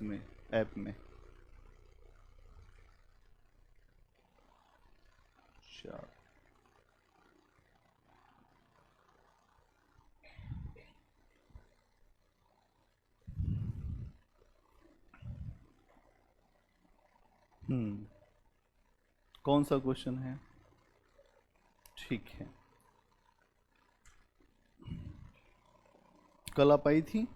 इसमें ऐप में? अच्छा, कौन सा क्वेश्चन है? ठीक है, कल आप आई थी?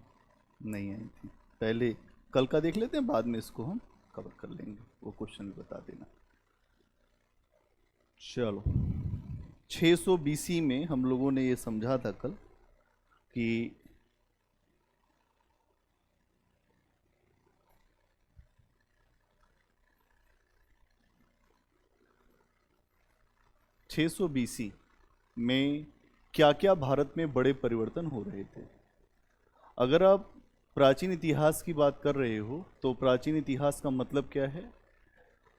नहीं आई थी। पहले कल का देख लेते हैं, बाद में इसको हम कवर कर लेंगे, वो क्वेश्चन बता देना। चलो, 600 BC में हम लोगों ने ये समझा था कल कि 600 BC में क्या क्या भारत में बड़े परिवर्तन हो रहे थे। अगर आप प्राचीन इतिहास की बात कर रहे हो तो प्राचीन इतिहास का मतलब क्या है?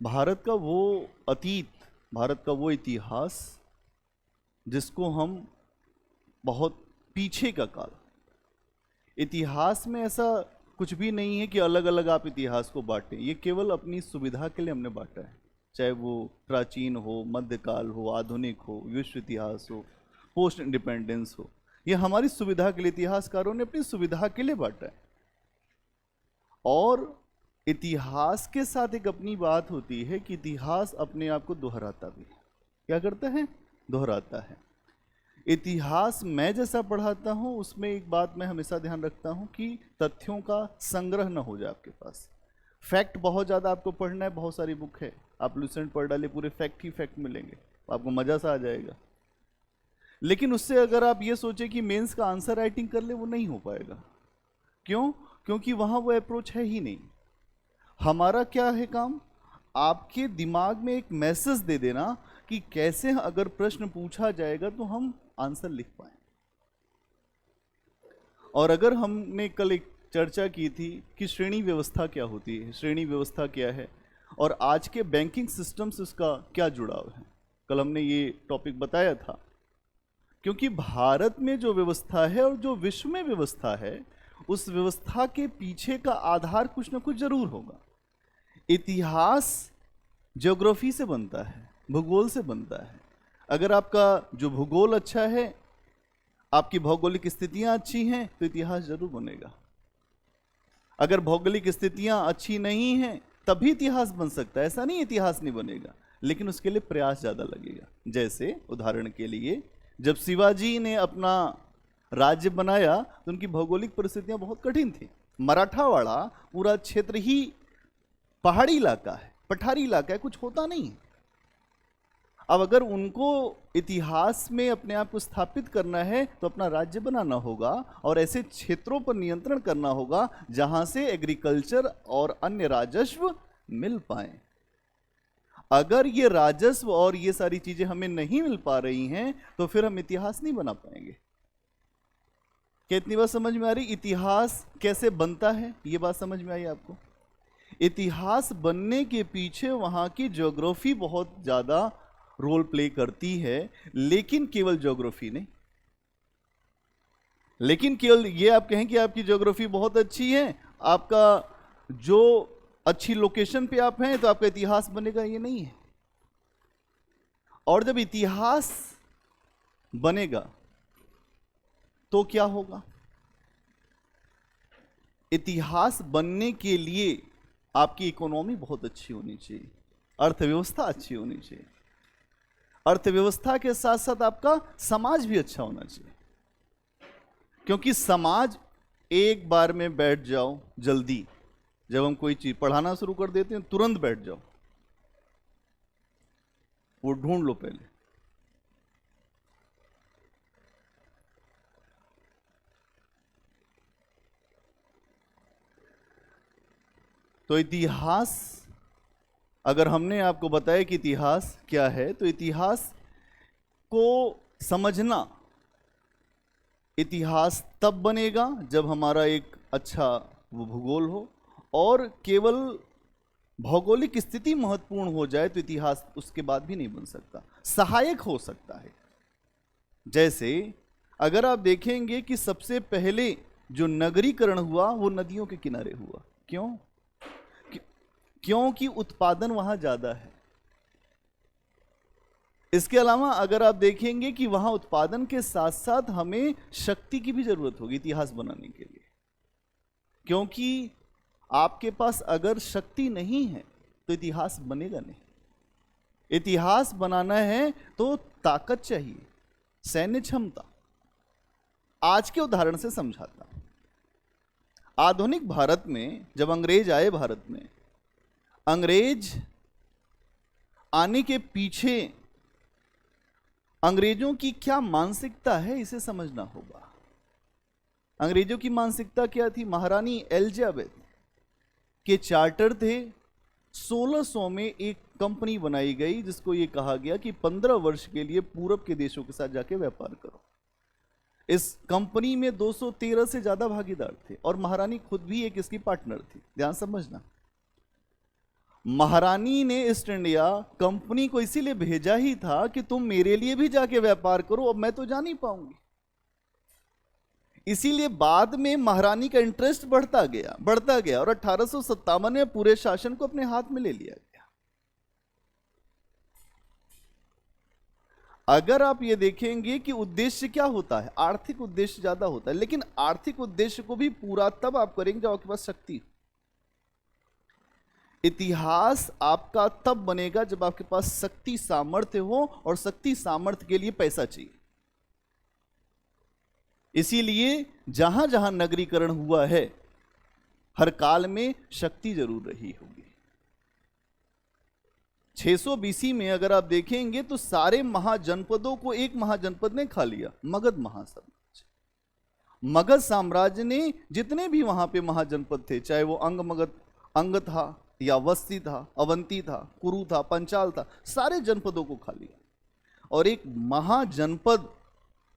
भारत का वो अतीत, भारत का वो इतिहास जिसको हम बहुत पीछे का काल। इतिहास में ऐसा कुछ भी नहीं है कि अलग अलग आप इतिहास को बांटें, ये केवल अपनी सुविधा के लिए हमने बांटा है। चाहे वो प्राचीन हो, मध्यकाल हो, आधुनिक हो, विश्व इतिहास हो, पोस्ट इंडिपेंडेंस हो, ये हमारी सुविधा के लिए इतिहासकारों ने अपनी सुविधा के लिए बांटा है। और इतिहास के साथ एक अपनी बात होती है कि इतिहास अपने आप को दोहराता भी है। क्या करता है? दोहराता है। इतिहास मैं जैसा पढ़ाता हूं उसमें एक बात मैं हमेशा ध्यान रखता हूं कि तथ्यों का संग्रह न हो जाए आपके पास। फैक्ट बहुत ज़्यादा आपको पढ़ना है, बहुत सारी बुक है, आप लुसेंट पढ़ डालिए, पूरे फैक्ट ही फैक्ट मिलेंगे, आपको मज़ा सा आ जाएगा। लेकिन उससे अगर आप ये सोचे कि मेंस का आंसर राइटिंग कर ले, वो नहीं हो पाएगा। क्यों? क्योंकि वहाँ वो अप्रोच है ही नहीं। हमारा क्या है काम? आपके दिमाग में एक मैसेज दे देना कि कैसे अगर प्रश्न पूछा जाएगा तो हम आंसर लिख पाए। और अगर हमने कल एक चर्चा की थी कि श्रेणी व्यवस्था क्या होती है, श्रेणी व्यवस्था क्या है और आज के बैंकिंग सिस्टम से उसका क्या जुड़ाव है, कल हमने ये टॉपिक बताया था। क्योंकि भारत में जो व्यवस्था है और जो विश्व में व्यवस्था है, उस व्यवस्था के पीछे का आधार कुछ ना कुछ जरूर होगा। इतिहास ज्योग्राफी से बनता है, भूगोल से बनता है। अगर आपका जो भूगोल अच्छा है, आपकी भौगोलिक स्थितियां अच्छी हैं, तो इतिहास जरूर बनेगा। अगर भौगोलिक स्थितियां अच्छी नहीं हैं तभी इतिहास बन सकता है, ऐसा नहीं इतिहास नहीं बनेगा, लेकिन उसके लिए प्रयास ज़्यादा लगेगा। जैसे उदाहरण के लिए जब शिवाजी ने अपना राज्य बनाया तो उनकी भौगोलिक परिस्थितियां बहुत कठिन थी। मराठावाड़ा पूरा क्षेत्र ही पहाड़ी इलाका है, पठारी इलाका है, कुछ होता नहीं है। अब अगर उनको इतिहास में अपने आप को स्थापित करना है तो अपना राज्य बनाना होगा और ऐसे क्षेत्रों पर नियंत्रण करना होगा जहां से एग्रीकल्चर और अन्य राजस्व मिल पाए। अगर ये राजस्व और ये सारी चीजें हमें नहीं मिल पा रही हैं तो फिर हम इतिहास नहीं बना पाएंगे। क्या इतनी बात समझ में आ रही? इतिहास कैसे बनता है ये बात समझ में आई आपको? इतिहास बनने के पीछे वहां की ज्योग्राफी बहुत ज्यादा रोल प्ले करती है, लेकिन केवल ज्योग्राफी नहीं। लेकिन केवल ये आप कहें कि आपकी ज्योग्राफी बहुत अच्छी है, आपका जो अच्छी लोकेशन पे आप हैं तो आपका इतिहास बनेगा, ये नहीं है। और जब इतिहास बनेगा तो क्या होगा? इतिहास बनने के लिए आपकी इकोनॉमी बहुत अच्छी होनी चाहिए, अर्थव्यवस्था अच्छी होनी चाहिए। अर्थव्यवस्था के साथ साथ आपका समाज भी अच्छा होना चाहिए। क्योंकि समाज एक बार में बैठ जाओ जल्दी, जब हम कोई चीज पढ़ाना शुरू कर देते हैं तुरंत बैठ जाओ, वो ढूंढ लो पहले। तो इतिहास, अगर हमने आपको बताया कि इतिहास क्या है, तो इतिहास को समझना, इतिहास तब बनेगा जब हमारा एक अच्छा वो भूगोल हो और केवल भौगोलिक स्थिति महत्वपूर्ण हो जाए तो इतिहास उसके बाद भी नहीं बन सकता, सहायक हो सकता है। जैसे अगर आप देखेंगे कि सबसे पहले जो नगरीकरण हुआ वो नदियों के किनारे हुआ। क्यों? क्योंकि उत्पादन वहां ज्यादा है। इसके अलावा अगर आप देखेंगे कि वहां उत्पादन के साथ साथ हमें शक्ति की भी जरूरत होगी इतिहास बनाने के लिए, क्योंकि आपके पास अगर शक्ति नहीं है तो इतिहास बनेगा नहीं। इतिहास बनाना है तो ताकत चाहिए, सैन्य क्षमता। आज के उदाहरण से समझाता हूं। आधुनिक भारत में जब अंग्रेज आए भारत में, अंग्रेज आने के पीछे अंग्रेजों की क्या मानसिकता है इसे समझना होगा। अंग्रेजों की मानसिकता क्या थी? महारानी एलिजाबेथ के चार्टर थे। 1600 में एक कंपनी बनाई गई जिसको ये कहा गया कि 15 वर्ष के लिए पूरब के देशों के साथ जाके व्यापार करो। इस कंपनी में 213 से ज्यादा भागीदार थे और महारानी खुद भी एक इसकी पार्टनर थी। ध्यान समझना, महारानी ने ईस्ट इंडिया कंपनी को इसीलिए भेजा ही था कि तुम मेरे लिए भी जाके व्यापार करो, अब मैं तो जा नहीं पाऊंगी। इसीलिए बाद में महारानी का इंटरेस्ट बढ़ता गया और 1857 में पूरे शासन को अपने हाथ में ले लिया गया। अगर आप ये देखेंगे कि उद्देश्य क्या होता है, आर्थिक उद्देश्य ज्यादा होता है, लेकिन आर्थिक उद्देश्य को भी पूरा तब आप करेंगे जब आपके पास शक्ति। इतिहास आपका तब बनेगा जब आपके पास शक्ति सामर्थ्य हो, और शक्ति सामर्थ्य के लिए पैसा चाहिए। इसीलिए जहां जहां नगरीकरण हुआ है हर काल में शक्ति जरूर रही होगी। 600 बीसी में अगर आप देखेंगे तो सारे महाजनपदों को एक महाजनपद ने खा लिया, मगध महासाम्राज्य। मगध साम्राज्य ने जितने भी वहां पे महाजनपद थे, चाहे वो अंग था या वस्ती था, अवंती था, कुरु था, पंचाल था, सारे जनपदों को खा लिया और एक महाजनपद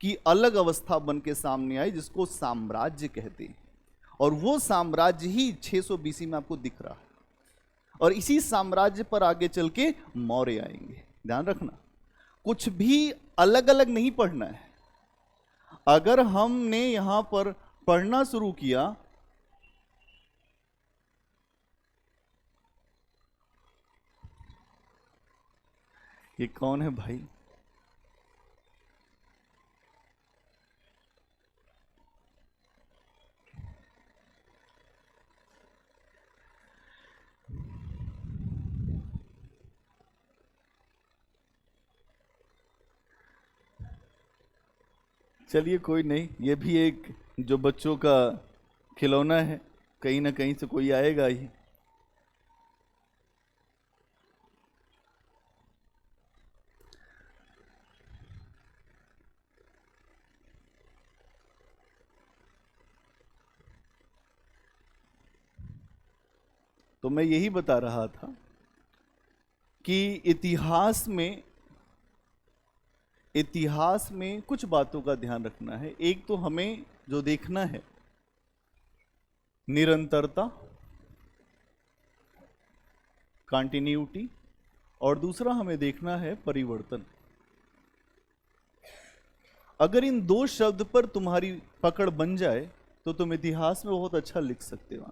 की अलग अवस्था बन के सामने आई जिसको साम्राज्य कहते हैं। और वो साम्राज्य ही 600 बीसी में आपको दिख रहा है, और इसी साम्राज्य पर आगे चल के मौर्य आएंगे। ध्यान रखना, कुछ भी अलग अलग नहीं पढ़ना है। अगर हमने यहां पर पढ़ना शुरू किया ये कौन है भाई? चलिए कोई नहीं, ये भी एक जो बच्चों का खिलौना है, कहीं ना कहीं से कोई आएगा ही। तो मैं यही बता रहा था कि इतिहास में कुछ बातों का ध्यान रखना है। एक तो हमें जो देखना है निरंतरता, कंटिन्यूटी, और दूसरा हमें देखना है परिवर्तन। अगर इन दो शब्द पर तुम्हारी पकड़ बन जाए तो तुम इतिहास में बहुत अच्छा लिख सकते हो।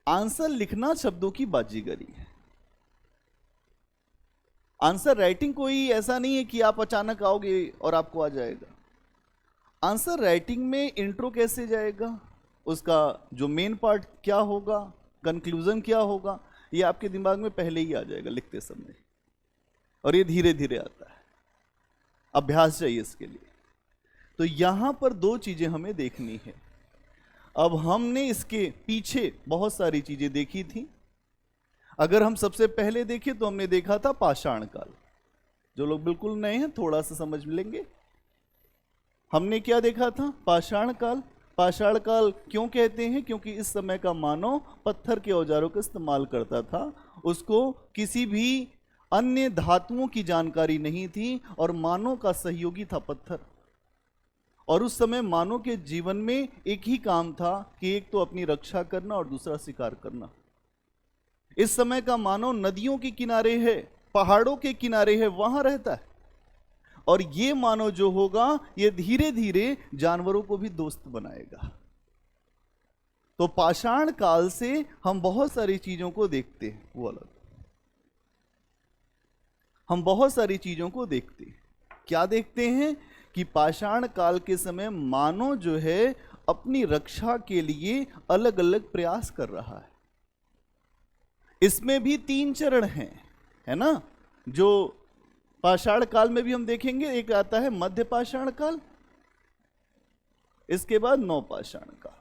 आंसर लिखना शब्दों की बाजीगरी है। आंसर राइटिंग कोई ऐसा नहीं है कि आप अचानक आओगे और आपको आ जाएगा। आंसर राइटिंग में इंट्रो कैसे जाएगा, उसका जो मेन पार्ट क्या होगा, कंक्लूजन क्या होगा, ये आपके दिमाग में पहले ही आ जाएगा लिखते समय, और ये धीरे धीरे आता है। अभ्यास चाहिए इसके लिए। तो यहां पर दो चीजें हमें देखनी है। अब हमने इसके पीछे बहुत सारी चीजें देखी थी। अगर हम सबसे पहले देखें तो हमने देखा था पाषाण काल। जो लोग बिल्कुल नए हैं थोड़ा सा समझ लेंगे। हमने क्या देखा था? पाषाण काल। पाषाण काल क्यों कहते हैं? क्योंकि इस समय का मानव पत्थर के औजारों का इस्तेमाल करता था। उसको किसी भी अन्य धातुओं की जानकारी नहीं थी और मानव का सहयोगी था पत्थर। और उस समय मानव के जीवन में एक ही काम था कि एक तो अपनी रक्षा करना और दूसरा शिकार करना। इस समय का मानव नदियों के किनारे है, पहाड़ों के किनारे है, वहां रहता है। और ये मानव जो होगा ये धीरे धीरे जानवरों को भी दोस्त बनाएगा। तो पाषाण काल से हम बहुत सारी चीजों को देखते हैं, वो अलग, हम बहुत सारी चीजों को देखते हैं। क्या देखते हैं कि पाषाण काल के समय मानव जो है अपनी रक्षा के लिए अलग अलग प्रयास कर रहा है। इसमें भी 3 चरण हैं, है ना, जो पाषाण काल में भी हम देखेंगे। एक आता है मध्य पाषाण काल, इसके बाद नवपाषाण काल,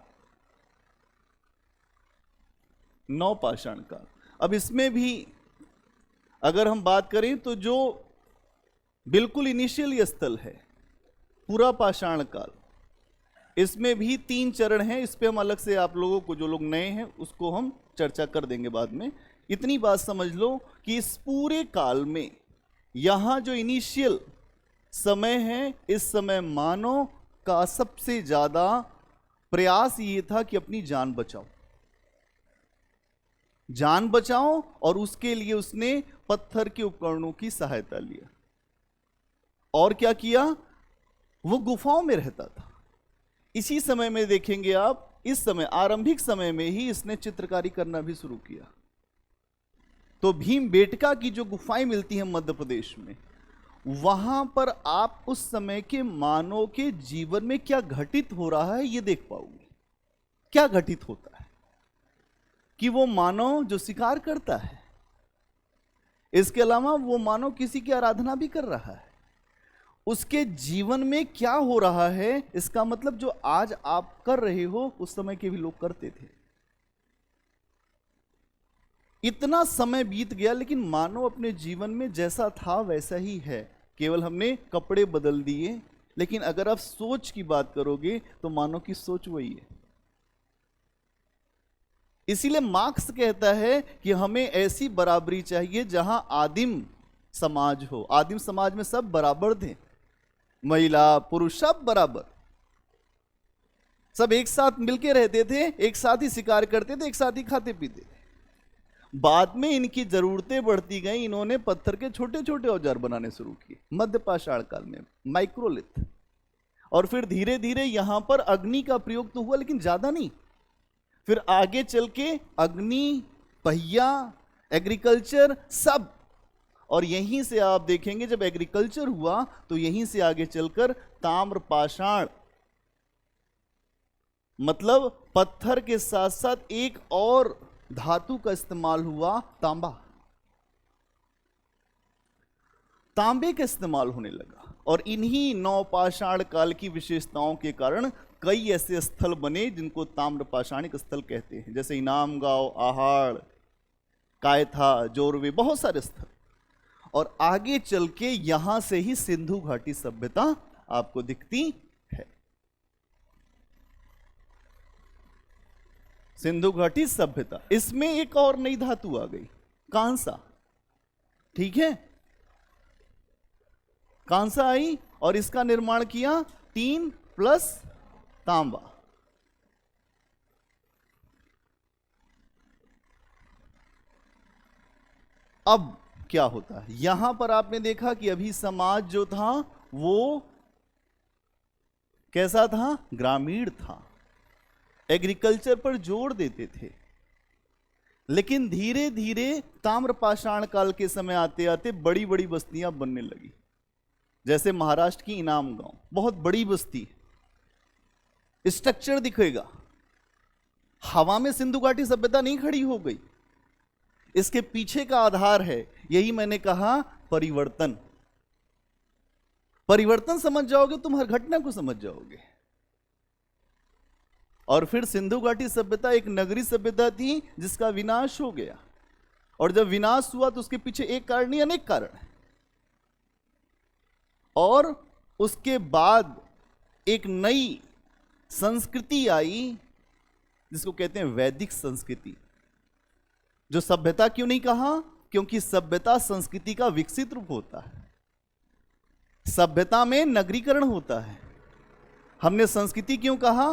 नवपाषाण काल। अब इसमें भी अगर हम बात करें तो जो बिल्कुल इनिशियल स्थल है पूरा पाषाण काल, इसमें भी 3 चरण हैं। इस पे हम अलग से आप लोगों को, जो लोग नए हैं, उसको हम चर्चा कर देंगे बाद में। इतनी बात समझ लो कि इस पूरे काल में यहां जो इनिशियल समय है, इस समय मानव का सबसे ज्यादा प्रयास ये था कि अपनी जान बचाओ, जान बचाओ, और उसके लिए उसने पत्थर के उपकरणों की सहायता लिया। और क्या किया, वो गुफाओं में रहता था। इसी समय में देखेंगे आप, इस समय आरंभिक समय में ही इसने चित्रकारी करना भी शुरू किया। तो भीमबेटका की जो गुफाएं मिलती हैं मध्य प्रदेश में, वहां पर आप उस समय के मानव के जीवन में क्या घटित हो रहा है ये देख पाओगे। क्या घटित होता है कि वो मानव जो शिकार करता है, इसके अलावा वो मानव किसी की आराधना भी कर रहा है, उसके जीवन में क्या हो रहा है। इसका मतलब जो आज आप कर रहे हो उस समय के भी लोग करते थे। इतना समय बीत गया लेकिन मानव अपने जीवन में जैसा था वैसा ही है, केवल हमने कपड़े बदल दिए। लेकिन अगर आप सोच की बात करोगे तो मानव की सोच वही है। इसीलिए मार्क्स कहता है कि हमें ऐसी बराबरी चाहिए जहां आदिम समाज हो। आदिम समाज में सब बराबर थे, महिला पुरुष सब बराबर, सब एक साथ मिलके रहते थे, एक साथ ही शिकार करते थे, एक साथ ही खाते पीते थे। बाद में इनकी जरूरतें बढ़ती गई, इन्होंने पत्थर के छोटे छोटे औजार बनाने शुरू किए मध्य पाषाण काल में, माइक्रोलिथ। और फिर धीरे धीरे यहां पर अग्नि का प्रयोग तो हुआ लेकिन ज्यादा नहीं। फिर आगे चल के अग्नि, पहिया, एग्रीकल्चर सब। और यहीं से आप देखेंगे जब एग्रीकल्चर हुआ तो यहीं से आगे चलकर ताम्र पाषाण, मतलब पत्थर के साथ साथ एक और धातु का इस्तेमाल हुआ, तांबा, तांबे का इस्तेमाल होने लगा। और इन्हीं नवपाषाण काल की विशेषताओं के कारण कई ऐसे स्थल बने जिनको ताम्र पाषाणिक स्थल कहते हैं, जैसे इनाम गांव, आहाड़, कायथा, जोरवे, बहुत सारे स्थल। और आगे चल के यहां से ही सिंधु घाटी सभ्यता आपको दिखती है। सिंधु घाटी सभ्यता, इसमें एक और नई धातु आ गई, कांसा। ठीक है, कांसा आई और इसका निर्माण किया 3 प्लस तांबा। अब क्या होता है, यहां पर आपने देखा कि अभी समाज जो था वो कैसा था, ग्रामीण था, एग्रीकल्चर पर जोर देते थे। लेकिन धीरे धीरे ताम्रपाषाण काल के समय आते आते बड़ी बड़ी बस्तियां बनने लगी। जैसे महाराष्ट्र की इनाम गांव, बहुत बड़ी बस्ती, स्ट्रक्चर दिखेगा। हवा में सिंधु घाटी सभ्यता नहीं खड़ी हो गई, इसके पीछे का आधार है, यही मैंने कहा, परिवर्तन। परिवर्तन समझ जाओगे तुम, हर घटना को समझ जाओगे। और फिर सिंधु घाटी सभ्यता एक नगरी सभ्यता थी जिसका विनाश हो गया। और जब विनाश हुआ तो उसके पीछे एक कारण नहीं, अनेक कारण है। और उसके बाद एक नई संस्कृति आई जिसको कहते हैं वैदिक संस्कृति। जो सभ्यता क्यों नहीं कहा, क्योंकि सभ्यता संस्कृति का विकसित रूप होता है। सभ्यता में नगरीकरण होता है। हमने संस्कृति क्यों कहा,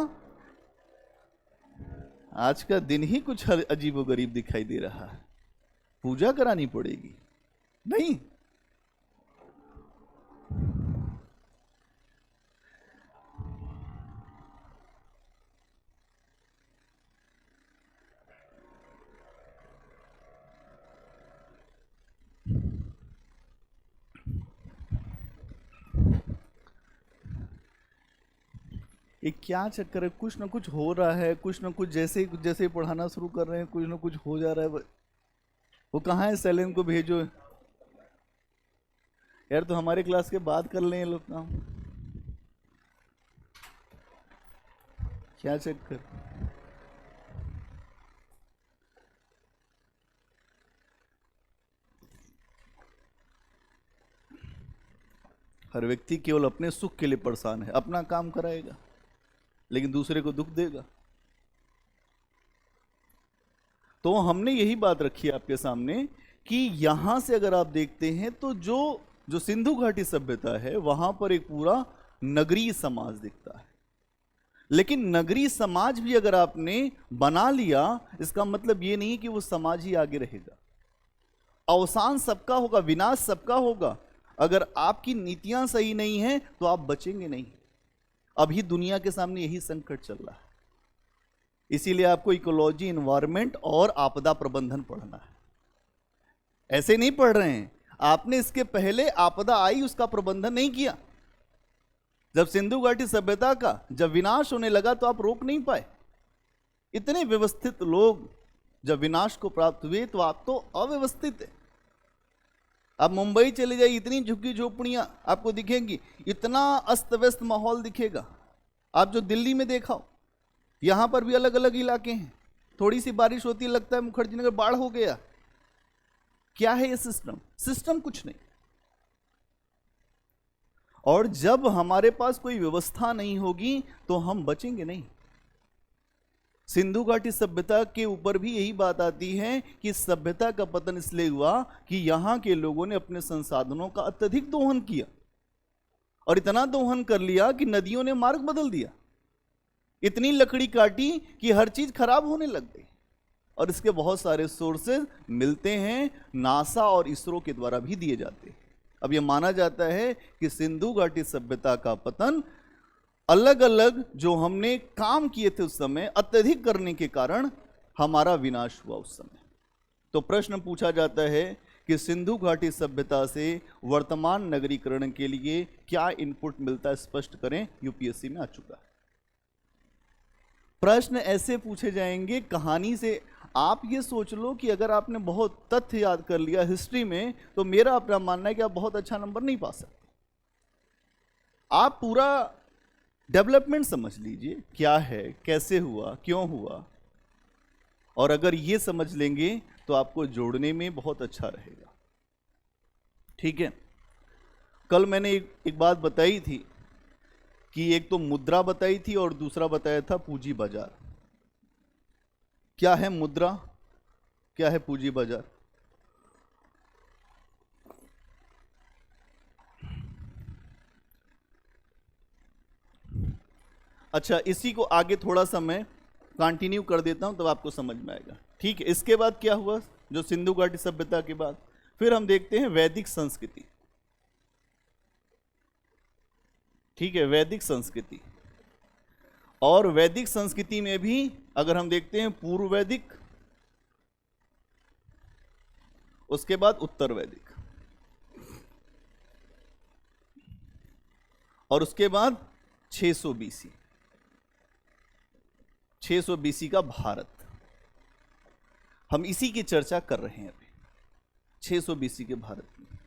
आज का दिन ही कुछ अजीबोगरीब दिखाई दे रहा है। पूजा करानी पड़ेगी, नहीं, ये क्या चक्कर है, कुछ ना कुछ हो रहा है, कुछ ना कुछ जैसे ही पढ़ाना शुरू कर रहे हैं कुछ ना कुछ हो जा रहा है। वो कहाँ है, सेलेन को भेजो यार, तो हमारे क्लास के बाद कर लें ये लोग काम, क्या चक्कर। हर व्यक्ति केवल अपने सुख के लिए परेशान है, अपना काम कराएगा लेकिन दूसरे को दुख देगा। तो हमने यही बात रखी है आपके सामने कि यहां से अगर आप देखते हैं तो जो सिंधु घाटी सभ्यता है वहां पर एक पूरा नगरीय समाज दिखता है। लेकिन नगरीय समाज भी अगर आपने बना लिया, इसका मतलब ये नहीं कि वो समाज ही आगे रहेगा। अवसान सबका होगा, विनाश सबका होगा। अगर आपकी नीतियां सही नहीं हैं तो आप बचेंगे नहीं। अभी दुनिया के सामने यही संकट चल रहा है, इसीलिए आपको इकोलॉजी, इन्वायरमेंट और आपदा प्रबंधन पढ़ना है। ऐसे नहीं पढ़ रहे हैं, आपने इसके पहले आपदा आई उसका प्रबंधन नहीं किया। जब सिंधु घाटी सभ्यता का जब विनाश होने लगा तो आप रोक नहीं पाए। इतने व्यवस्थित लोग जब विनाश को प्राप्त हुए तो आप तो अव्यवस्थित है। आप मुंबई चले जाइए, इतनी झुग्गी झोपड़ियां आपको दिखेंगी, इतना अस्त व्यस्त माहौल दिखेगा। आप जो दिल्ली में देखा हो, यहां पर भी अलग अलग इलाके हैं, थोड़ी सी बारिश होती है लगता है मुखर्जी नगर बाढ़ हो गया। क्या है ये सिस्टम? सिस्टम कुछ नहीं। और जब हमारे पास कोई व्यवस्था नहीं होगी तो हम बचेंगे नहीं। सिंधु घाटी सभ्यता के ऊपर भी यही बात आती है कि सभ्यता का पतन इसलिए हुआ कि यहां के लोगों ने अपने संसाधनों का अत्यधिक दोहन किया, और इतना दोहन कर लिया कि नदियों ने मार्ग बदल दिया। इतनी लकड़ी काटी कि हर चीज खराब होने लग गई। और इसके बहुत सारे सोर्सेज मिलते हैं, नासा और इसरो के द्वारा भी दिए जाते हैं। अब यह माना जाता है कि सिंधु घाटी सभ्यता का पतन अलग अलग जो हमने काम किए थे उस समय अत्यधिक करने के कारण हमारा विनाश हुआ उस समय। तो प्रश्न पूछा जाता है कि सिंधु घाटी सभ्यता से वर्तमान नगरीकरण के लिए क्या इनपुट मिलता है, स्पष्ट करें। यूपीएससी में आ चुका है। प्रश्न ऐसे पूछे जाएंगे कहानी से। आप ये सोच लो कि अगर आपने बहुत तथ्य याद कर लिया हिस्ट्री में तो मेरा अपना मानना है कि आप बहुत अच्छा नंबर नहीं पा सकते। आप पूरा डेवलपमेंट समझ लीजिए, क्या है, कैसे हुआ, क्यों हुआ, और अगर ये समझ लेंगे तो आपको जोड़ने में बहुत अच्छा रहेगा। ठीक है। कल मैंने एक बात बताई थी कि एक तो मुद्रा बताई थी और दूसरा बताया था पूंजी बाजार। क्या है मुद्रा, क्या है पूंजी बाजार? अच्छा, इसी को आगे थोड़ा सा मैं कंटिन्यू कर देता हूं तब आपको समझ में आएगा। ठीक है। इसके बाद क्या हुआ, जो सिंधु घाटी सभ्यता के बाद फिर हम देखते हैं वैदिक संस्कृति। ठीक है, वैदिक संस्कृति। और वैदिक संस्कृति में भी अगर हम देखते हैं पूर्व वैदिक, उसके बाद उत्तर वैदिक, और उसके बाद 600 बीसी, 600 बीसी का भारत। हम इसी की चर्चा कर रहे हैं अभी, 600 बीसी के भारत में।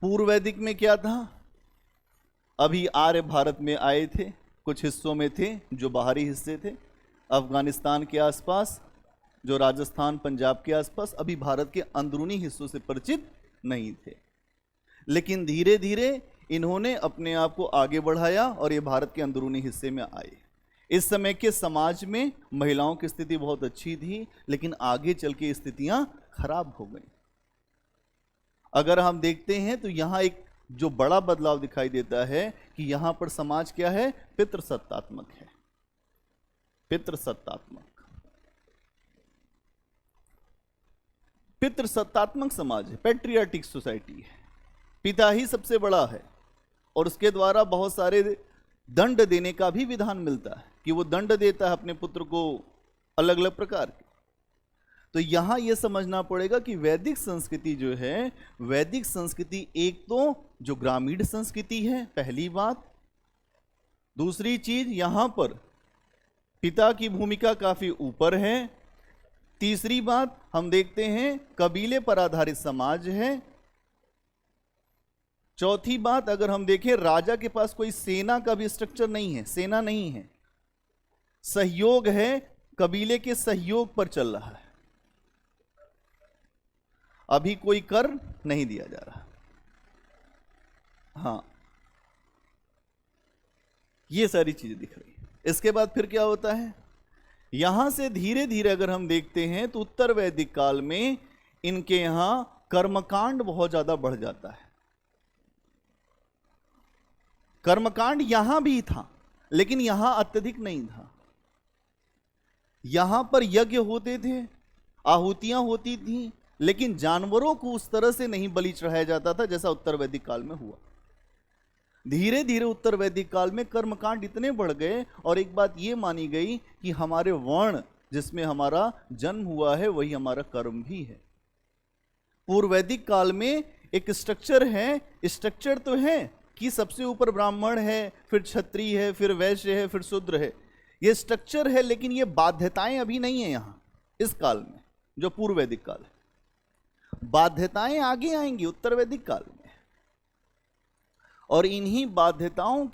पूर्व वैदिक में क्या था? अभी आर्य भारत में आए थे, कुछ हिस्सों में थे जो बाहरी हिस्से थे, अफगानिस्तान के आसपास, जो राजस्थान पंजाब के आसपास, अभी भारत के अंदरूनी हिस्सों से परिचित नहीं थे। लेकिन धीरे धीरे इन्होंने अपने आप को आगे बढ़ाया और ये भारत के अंदरूनी हिस्से में आए। इस समय के समाज में महिलाओं की स्थिति बहुत अच्छी थी, लेकिन आगे चल के स्थितियां खराब हो गई। अगर हम देखते हैं तो यहां एक जो बड़ा बदलाव दिखाई देता है कि यहां पर समाज क्या है, पितृसत्तात्मक है। पितृसत्तात्मक, पितृसत्तात्मक समाज है, पैट्रियार्टिक सोसाइटी है। पिता ही सबसे बड़ा है और उसके द्वारा बहुत सारे दंड देने का भी विधान मिलता है कि वो दंड देता है अपने पुत्र को अलग अलग प्रकार के। तो यहां यह समझना पड़ेगा कि वैदिक संस्कृति जो है, वैदिक संस्कृति एक तो जो ग्रामीण संस्कृति है, पहली बात, दूसरी चीज, यहां पर पिता की भूमिका काफी ऊपर है। तीसरी बात हम देखते हैं कबीले पर आधारित समाज है। चौथी बात अगर हम देखें, राजा के पास कोई सेना का भी स्ट्रक्चर नहीं है, सेना नहीं है, सहयोग है, कबीले के सहयोग पर चल रहा है। अभी कोई कर नहीं दिया जा रहा। हाँ, ये सारी चीजें दिख रही है। इसके बाद फिर क्या होता है, यहां से धीरे धीरे अगर हम देखते हैं तो उत्तर वैदिक काल में इनके यहां कर्मकांड बहुत ज्यादा बढ़ जाता है। कर्मकांड यहां भी था, लेकिन यहां अत्यधिक नहीं था। यहां पर यज्ञ होते थे, आहुतियां होती थी, लेकिन जानवरों को उस तरह से नहीं बलि चढ़ाया जाता था जैसा उत्तर वैदिक काल में हुआ। धीरे धीरे उत्तर वैदिक काल में कर्मकांड इतने बढ़ गए और एक बात यह मानी गई कि हमारे वर्ण जिसमें हमारा जन्म हुआ है वही हमारा कर्म भी है। पूर्व वैदिक काल में एक स्ट्रक्चर है, स्ट्रक्चर तो है कि सबसे ऊपर ब्राह्मण है, फिर क्षत्रिय है, फिर वैश्य है, फिर शूद्र है, ये स्ट्रक्चर है, लेकिन ये बाध्यताएं अभी नहीं है यहां इस काल में जो पूर्व वैदिक काल है। बाध्यताएं आगे आएंगी उत्तर वैदिक काल में, और इन्हीं बाध्यताओं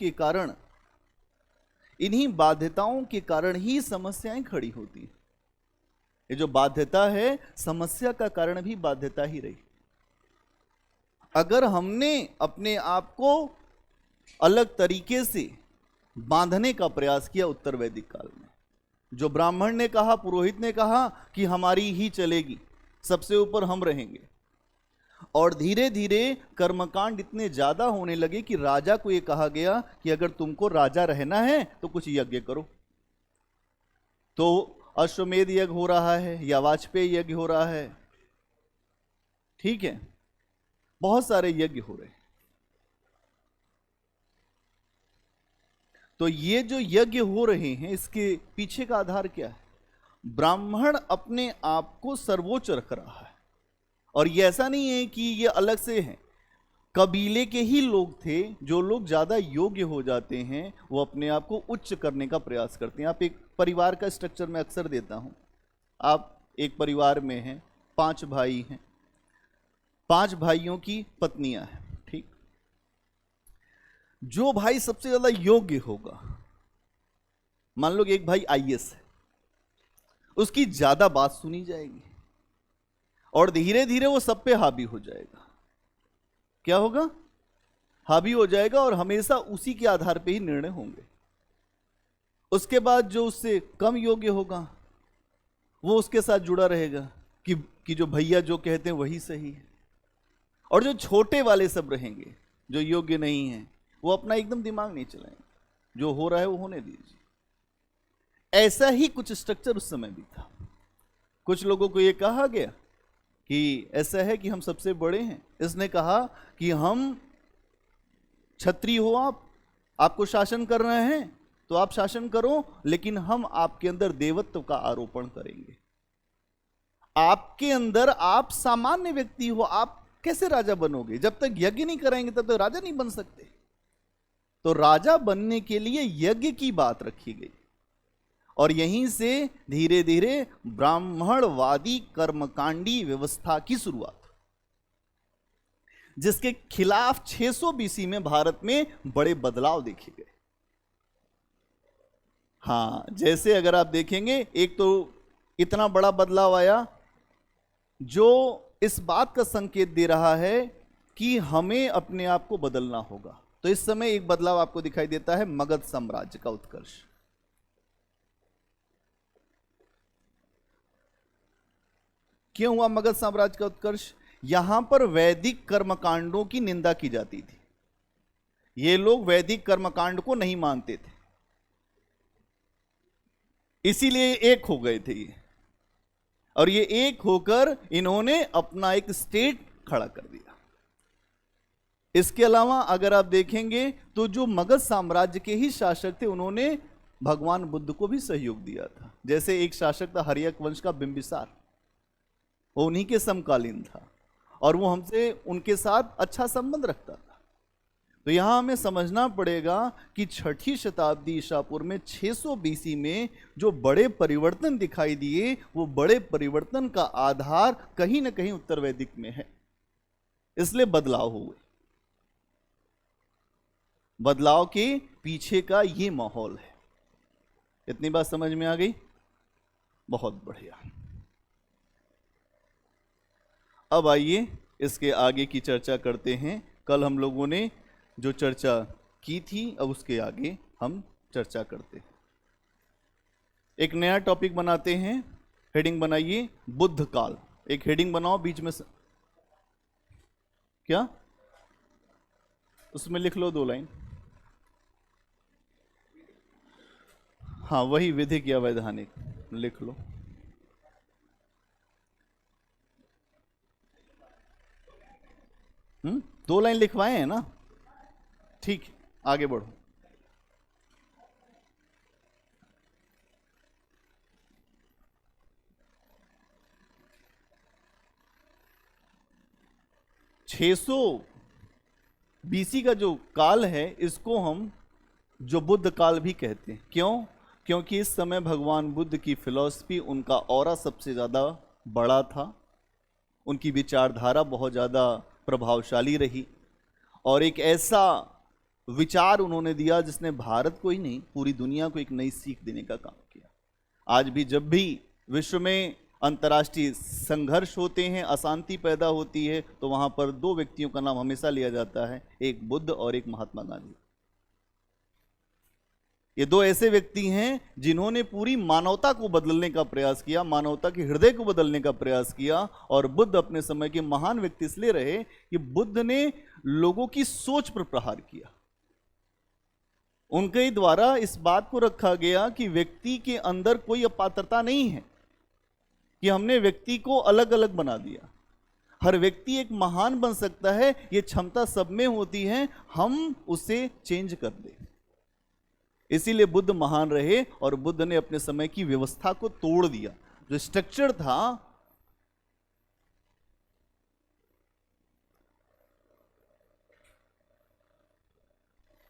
के कारण ही समस्याएं खड़ी होती है। ये जो बाध्यता है, समस्या का कारण भी बाध्यता ही रही। अगर हमने अपने आप को अलग तरीके से बांधने का प्रयास किया उत्तर वैदिक काल में, जो ब्राह्मण ने कहा, पुरोहित ने कहा कि हमारी ही चलेगी, सबसे ऊपर हम रहेंगे, और धीरे धीरे कर्मकांड इतने ज्यादा होने लगे कि राजा को यह कहा गया कि अगर तुमको राजा रहना है तो कुछ यज्ञ करो। तो अश्वमेध यज्ञ हो रहा है या वाजपेयी यज्ञ हो रहा है, ठीक है, बहुत सारे यज्ञ हो रहे हैं। तो ये जो यज्ञ हो रहे हैं, इसके पीछे का आधार क्या है? ब्राह्मण अपने आप को सर्वोच्च रख रहा है, और ये ऐसा नहीं है कि ये अलग से है। कबीले के ही लोग थे, जो लोग ज्यादा योग्य हो जाते हैं वो अपने आप को उच्च करने का प्रयास करते हैं। आप एक परिवार का स्ट्रक्चर मैं अक्सर देता हूं। आप एक परिवार में हैं, 5 भाई हैं, 5 भाइयों की पत्नियां हैं, ठीक। जो भाई सबसे ज्यादा योग्य होगा, मान लो एक भाई आईएएस है, उसकी ज्यादा बात सुनी जाएगी और धीरे धीरे वो सब पे हावी हो जाएगा। क्या होगा? हावी हो जाएगा, और हमेशा उसी के आधार पे ही निर्णय होंगे। उसके बाद जो उससे कम योग्य होगा वो उसके साथ जुड़ा रहेगा कि जो भैया जो कहते हैं वही सही है, और जो छोटे वाले सब रहेंगे जो योग्य नहीं है वो अपना एकदम दिमाग नहीं चलाएंगे, जो हो रहा है वो होने दीजिए। ऐसा ही कुछ स्ट्रक्चर उस समय भी था। कुछ लोगों को ये कहा गया कि ऐसा है कि हम सबसे बड़े हैं। इसने कहा कि हम क्षत्रिय हो, आपको शासन कर रहे हैं तो आप शासन करो, लेकिन हम आपके अंदर देवत्व का आरोपण करेंगे। आपके अंदर आप सामान्य व्यक्ति हो, आप कैसे राजा बनोगे? जब तक यज्ञ नहीं कराएंगे तब तक राजा नहीं बन सकते। तो राजा बनने के लिए यज्ञ की बात रखी गई, और यहीं से धीरे धीरे ब्राह्मणवादी कर्मकांडी व्यवस्था की शुरुआत, जिसके खिलाफ 600 बीसी में भारत में बड़े बदलाव देखे गए। हां, जैसे अगर आप देखेंगे, एक तो इतना बड़ा बदलाव आया जो इस बात का संकेत दे रहा है कि हमें अपने आप को बदलना होगा। तो इस समय एक बदलाव आपको दिखाई देता है, मगध साम्राज्य का उत्कर्ष। क्यों हुआ मगध साम्राज्य का उत्कर्ष? यहां पर वैदिक कर्मकांडों की निंदा की जाती थी। ये लोग वैदिक कर्मकांड को नहीं मानते थे, इसीलिए एक हो गए थे ये, और ये एक होकर इन्होंने अपना एक स्टेट खड़ा कर दिया। इसके अलावा अगर आप देखेंगे तो जो मगध साम्राज्य के ही शासक थे, उन्होंने भगवान बुद्ध को भी सहयोग दिया था। जैसे एक शासक था हर्यक वंश का बिंबिसार, वो उन्हीं के समकालीन था, और वो हमसे उनके साथ अच्छा संबंध रखता था। तो यहां हमें समझना पड़ेगा कि छठी शताब्दी ईसा पूर्व में 600 बीसी में जो बड़े परिवर्तन दिखाई दिए, वो बड़े परिवर्तन का आधार कहीं ना कहीं उत्तर वैदिक में है, इसलिए बदलाव हुए। बदलाव के पीछे का ये माहौल है। इतनी बात समझ में आ गई? बहुत बढ़िया। अब आइए इसके आगे की चर्चा करते हैं। कल हम लोगों ने जो चर्चा की थी, अब उसके आगे हम चर्चा करते हैं। एक नया टॉपिक बनाते हैं। हेडिंग बनाइए, बुद्ध काल। एक हेडिंग बनाओ, बीच में क्या उसमें लिख लो 2 लाइन। हाँ, वही विधिक या वैधानिक लिख लो। हम्म, 2 लाइन लिखवाए हैं ना? ठीक, आगे बढ़ो। बीसी का जो काल है, इसको हम जो बुद्ध काल भी कहते हैं। क्यों? क्योंकि इस समय भगवान बुद्ध की फिलॉसफी, उनका ऑरा सबसे ज़्यादा बड़ा था, उनकी विचारधारा बहुत ज़्यादा प्रभावशाली रही, और एक ऐसा विचार उन्होंने दिया जिसने भारत को ही नहीं पूरी दुनिया को एक नई सीख देने का काम किया। आज भी जब भी विश्व में अंतर्राष्ट्रीय संघर्ष होते हैं, अशांति पैदा होती है, तो वहां पर 2 व्यक्तियों का नाम हमेशा लिया जाता है, एक बुद्ध और एक महात्मा गांधी। ये 2 ऐसे व्यक्ति हैं जिन्होंने पूरी मानवता को बदलने का प्रयास किया, मानवता के हृदय को बदलने का प्रयास किया। और बुद्ध अपने समय के महान व्यक्ति इसलिए रहे कि बुद्ध ने लोगों की सोच पर प्रहार किया। उनके द्वारा इस बात को रखा गया कि व्यक्ति के अंदर कोई अपात्रता नहीं है, कि हमने व्यक्ति को अलग अलग बना दिया। हर व्यक्ति एक महान बन सकता है, ये क्षमता सब में होती है, हम उसे चेंज कर दें। इसीलिए बुद्ध महान रहे, और बुद्ध ने अपने समय की व्यवस्था को तोड़ दिया। जो स्ट्रक्चर था,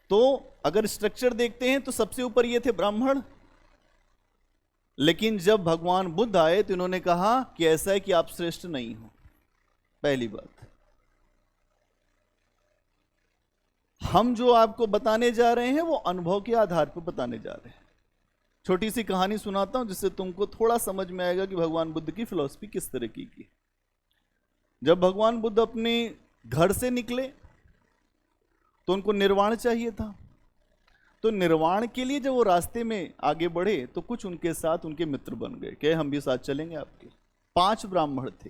तो अगर स्ट्रक्चर देखते हैं तो सबसे ऊपर ये थे ब्राह्मण। लेकिन जब भगवान बुद्ध आए तो इन्होंने कहा कि ऐसा है कि आप श्रेष्ठ नहीं हो। पहली बात, हम जो आपको बताने जा रहे हैं वो अनुभव के आधार पर बताने जा रहे हैं। छोटी सी कहानी सुनाता हूं जिससे तुमको थोड़ा समझ में आएगा कि भगवान बुद्ध की फिलॉसफी किस तरह की। जब भगवान बुद्ध अपने घर से निकले तो उनको निर्वाण चाहिए था। तो निर्वाण के लिए जब वो रास्ते में आगे बढ़े तो कुछ उनके साथ उनके मित्र बन गए, कहे हम भी साथ चलेंगे आपके। 5 ब्राह्मण थे,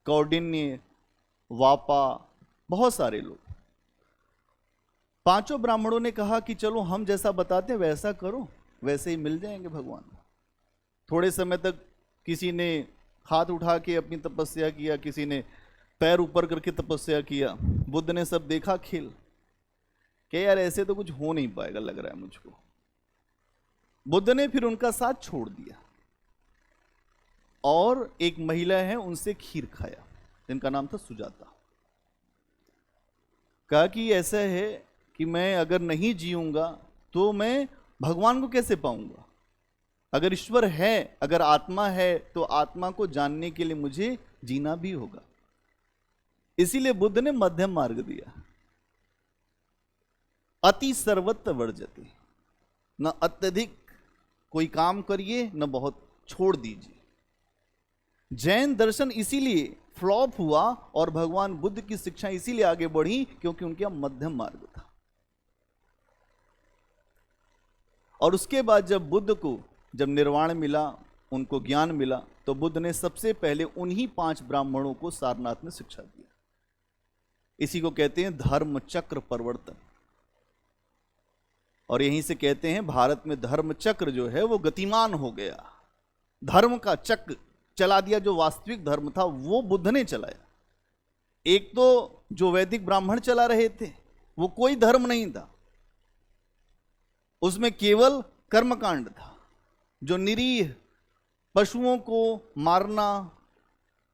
कौंडिन्य, वापा, बहुत सारे लोग। 5 ब्राह्मणों ने कहा कि चलो हम जैसा बताते हैं वैसा करो, वैसे ही मिल जाएंगे भगवान। थोड़े समय तक किसी ने हाथ उठा के अपनी तपस्या किया, किसी ने पैर ऊपर करके तपस्या किया। बुद्ध ने सब देखा खेल, कि यार ऐसे तो कुछ हो नहीं पाएगा लग रहा है मुझको। बुद्ध ने फिर उनका साथ छोड़ दिया और एक महिला है उनसे खीर खाया, जिनका नाम था सुजाता। कहा कि ऐसा है कि मैं अगर नहीं जीऊंगा तो मैं भगवान को कैसे पाऊंगा। अगर ईश्वर है, अगर आत्मा है, तो आत्मा को जानने के लिए मुझे जीना भी होगा। इसीलिए बुद्ध ने मध्यम मार्ग दिया, अति सर्वत्र वर्जते, न अत्यधिक कोई काम करिए न बहुत छोड़ दीजिए। जैन दर्शन इसीलिए फ्लॉप हुआ और भगवान बुद्ध की शिक्षा इसीलिए आगे बढ़ी क्योंकि उनके यहां मध्यम मार्ग था। और उसके बाद जब बुद्ध को जब निर्वाण मिला, उनको ज्ञान मिला, तो बुद्ध ने सबसे पहले उन्हीं 5 ब्राह्मणों को सारनाथ में शिक्षा दिया। इसी को कहते हैं धर्म चक्र परिवर्तन। और यहीं से कहते हैं भारत में धर्म चक्र जो है वो गतिमान हो गया। धर्म का चक्र चला दिया, जो वास्तविक धर्म था वो बुद्ध ने चलाया। एक तो जो वैदिक ब्राह्मण चला रहे थे वो कोई धर्म नहीं था, उसमें केवल कर्मकांड था। जो निरीह पशुओं को मारना,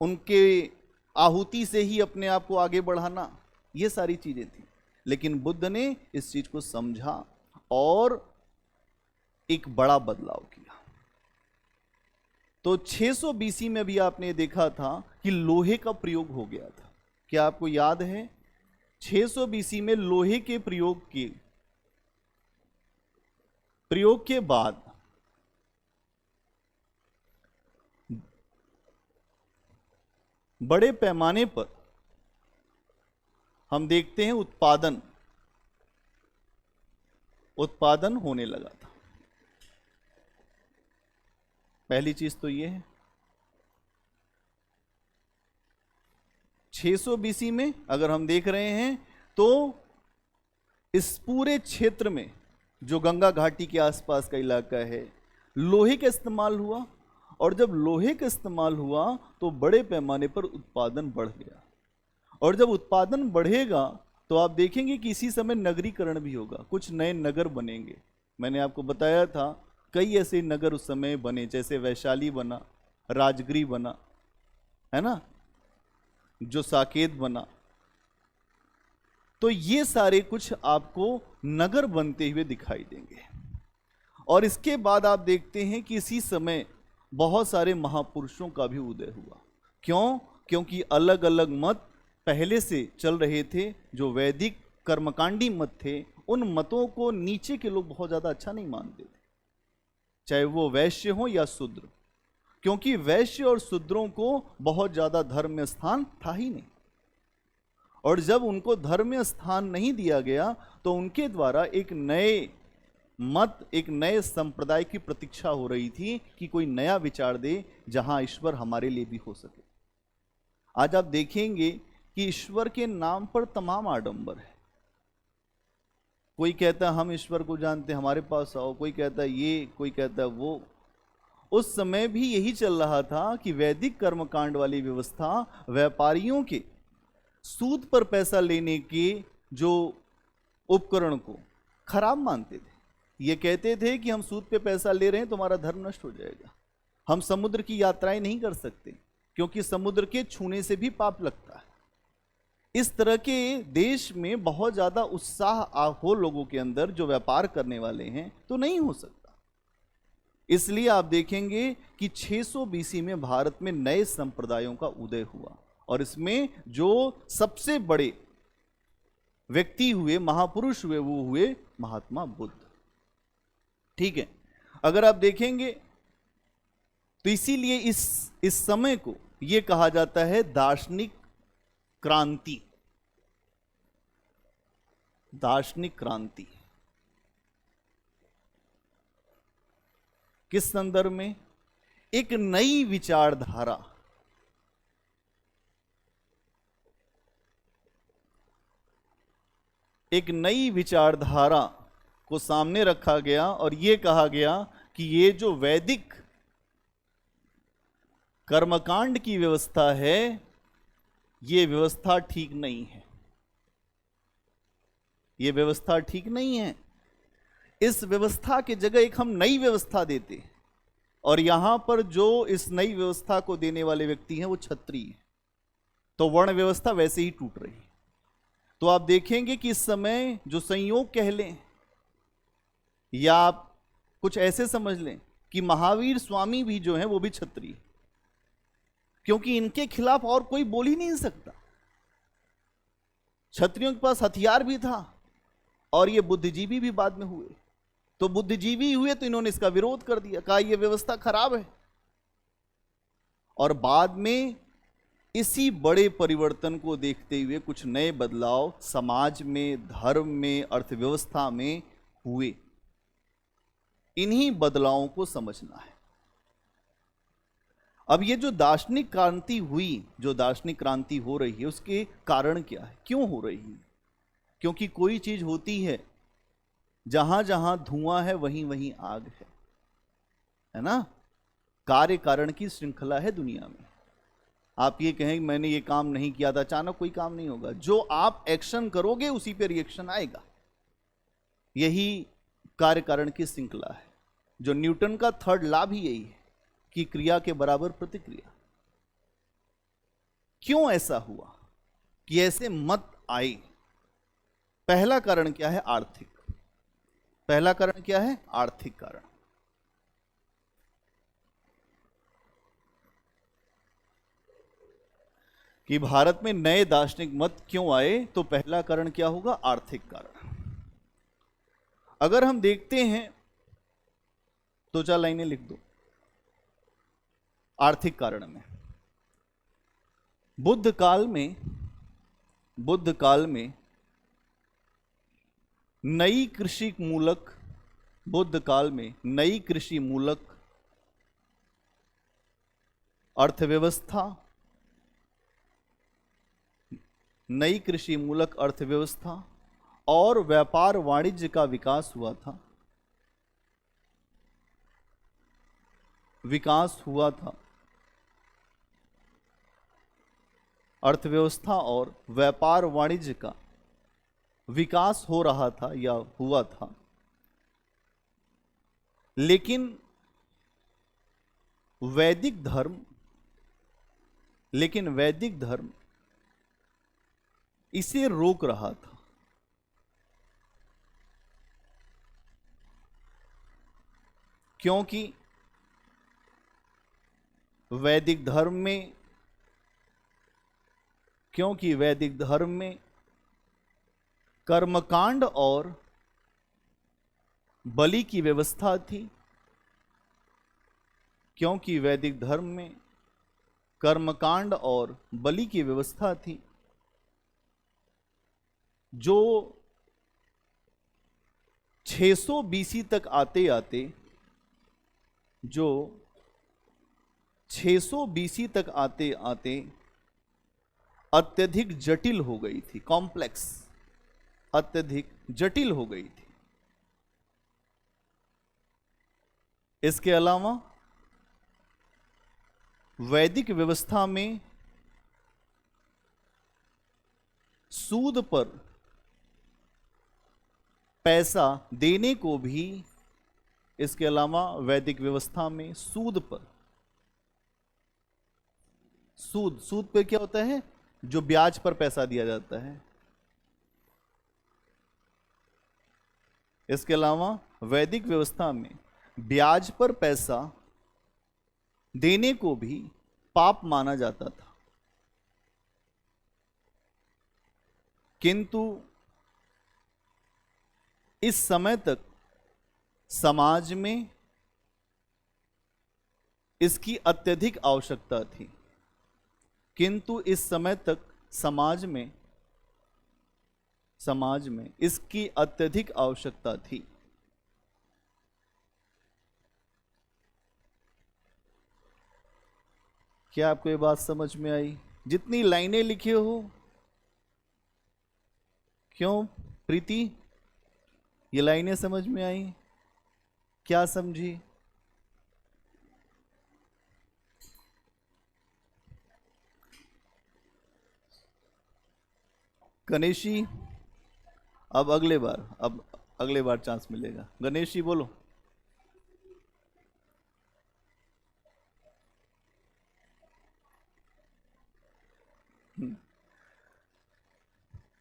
उनके आहुति से ही अपने आप को आगे बढ़ाना, ये सारी चीजें थी। लेकिन बुद्ध ने इस चीज को समझा और एक बड़ा बदलाव किया। तो 600 बीसी में भी आपने देखा था कि लोहे का प्रयोग हो गया था। क्या आपको याद है? 600 बीसी में लोहे के प्रयोग के बाद बड़े पैमाने पर हम देखते हैं उत्पादन होने लगा था। पहली चीज तो यह है 600 बीसी में अगर हम देख रहे हैं तो इस पूरे क्षेत्र में जो गंगा घाटी के आसपास का इलाका है, लोहे का इस्तेमाल हुआ। और जब लोहे का इस्तेमाल हुआ तो बड़े पैमाने पर उत्पादन बढ़ गया। और जब उत्पादन बढ़ेगा तो आप देखेंगे कि इसी समय नगरीकरण भी होगा, कुछ नए नगर बनेंगे। मैंने आपको बताया था कई ऐसे नगर उस समय बने, जैसे वैशाली बना, राजगिरी बना, है ना, जो साकेत बना। तो ये सारे कुछ आपको नगर बनते हुए दिखाई देंगे। और इसके बाद आप देखते हैं कि इसी समय बहुत सारे महापुरुषों का भी उदय हुआ। क्यों? क्योंकि अलग अलग मत पहले से चल रहे थे। जो वैदिक कर्मकांडी मत थे, उन मतों को नीचे के लोग बहुत ज्यादा अच्छा नहीं मानते थे, चाहे वो वैश्य हो या शूद्र, क्योंकि वैश्य और शूद्रों को बहुत ज्यादा धर्म में स्थान था ही नहीं। और जब उनको धर्म में स्थान नहीं दिया गया तो उनके द्वारा एक नए मत, एक नए संप्रदाय की प्रतीक्षा हो रही थी कि कोई नया विचार दे जहां ईश्वर हमारे लिए भी हो सके। आज आप देखेंगे कि ईश्वर के नाम पर तमाम आडंबर है। कोई कहता है हम ईश्वर को जानते हैं, हमारे पास आओ, कोई कहता है ये, कोई कहता है वो। उस समय भी यही चल रहा था कि वैदिक कर्मकांड वाली व्यवस्था व्यापारियों के सूद पर पैसा लेने के जो उपकरण को खराब मानते थे। ये कहते थे कि हम सूद पे पैसा ले रहे हैं तो हमारा धर्म नष्ट हो जाएगा, हम समुद्र की यात्राएं नहीं कर सकते क्योंकि समुद्र के छूने से भी पाप लगता है। इस तरह के देश में बहुत ज्यादा उत्साह हो लोगों के अंदर जो व्यापार करने वाले हैं, तो नहीं हो सकता। इसलिए आप देखेंगे कि 600 बीसी में भारत में नए संप्रदायों का उदय हुआ। और इसमें जो सबसे बड़े व्यक्ति हुए, महापुरुष हुए, वो हुए महात्मा बुद्ध। ठीक है, अगर आप देखेंगे तो इसीलिए इस समय को यह कहा जाता है दार्शनिक क्रांति। दार्शनिक क्रांति किस संदर्भ में? एक नई विचारधारा, एक नई विचारधारा को सामने रखा गया और यह कहा गया कि ये जो वैदिक कर्मकांड की व्यवस्था है, ये व्यवस्था ठीक नहीं है, ये व्यवस्था ठीक नहीं है। इस व्यवस्था की जगह एक हम नई व्यवस्था देते, और यहां पर जो इस नई व्यवस्था को देने वाले व्यक्ति हैं वो क्षत्रिय हैं, तो वर्ण व्यवस्था वैसे ही टूट रही। तो आप देखेंगे कि इस समय जो संयोग कह लें या आप कुछ ऐसे समझ लें कि महावीर स्वामी भी जो हैं वो भी क्षत्रिय, क्योंकि इनके खिलाफ और कोई बोल ही नहीं सकता। क्षत्रियों के पास हथियार भी था, और ये बुद्धिजीवी भी बाद में हुए। तो बुद्धिजीवी हुए तो इन्होंने इसका विरोध कर दिया, कहा यह व्यवस्था खराब है। और बाद में इसी बड़े परिवर्तन को देखते हुए कुछ नए बदलाव समाज में, धर्म में, अर्थव्यवस्था में हुए। इन्हीं बदलावों को समझना है। अब ये जो दार्शनिक क्रांति हुई, जो दार्शनिक क्रांति हो रही है, उसके कारण क्या है, क्यों हो रही है? क्योंकि कोई चीज होती है, जहां जहां धुआं है वहीं वहीं आग है ना। कार्य कारण की श्रृंखला है दुनिया में। आप ये कहें मैंने ये काम नहीं किया था, अचानक कोई काम नहीं होगा। जो आप एक्शन करोगे उसी पे रिएक्शन आएगा। यही कार्य कारण की श्रृंखला है। जो न्यूटन का थर्ड लॉ भी यही है कि क्रिया के बराबर प्रतिक्रिया। क्यों ऐसा हुआ कि ऐसे मत आए? पहला कारण क्या है? आर्थिक। पहला कारण क्या है? आर्थिक कारण। कि भारत में नए दार्शनिक मत क्यों आए, तो पहला कारण क्या होगा? आर्थिक कारण। अगर हम देखते हैं तो 4 लाइनें लिख दो आर्थिक कारण में। बुद्ध काल में नई कृषि मूलक, बुद्ध काल में नई कृषि मूलक अर्थव्यवस्था, नई कृषि मूलक अर्थव्यवस्था और व्यापार वाणिज्य का विकास हुआ था। अर्थव्यवस्था और व्यापार वाणिज्य का विकास हो रहा था या हुआ था। लेकिन वैदिक धर्म इसे रोक रहा था। क्योंकि वैदिक धर्म में कर्मकांड और बलि की व्यवस्था थी। क्योंकि वैदिक धर्म में कर्मकांड और बलि की व्यवस्था थी, जो 600 बीसी तक आते आते अत्यधिक जटिल हो गई थी। कॉम्प्लेक्स, अत्यधिक जटिल हो गई थी। इसके अलावा वैदिक व्यवस्था में सूद पर पैसा देने को भी, इसके अलावा वैदिक व्यवस्था में सूद पे क्या होता है? जो ब्याज पर पैसा दिया जाता है। इसके अलावा वैदिक व्यवस्था में ब्याज पर पैसा देने को भी पाप माना जाता था। किंतु इस समय तक समाज में इसकी अत्यधिक आवश्यकता थी। समाज में इसकी अत्यधिक आवश्यकता थी। क्या आपको ये बात समझ में आई? जितनी लाइनें लिखे हो, क्यों प्रीति, ये लाइनें समझ में आई? क्या समझी? गणेशी, अब अगले बार चांस मिलेगा। गणेशी बोलो।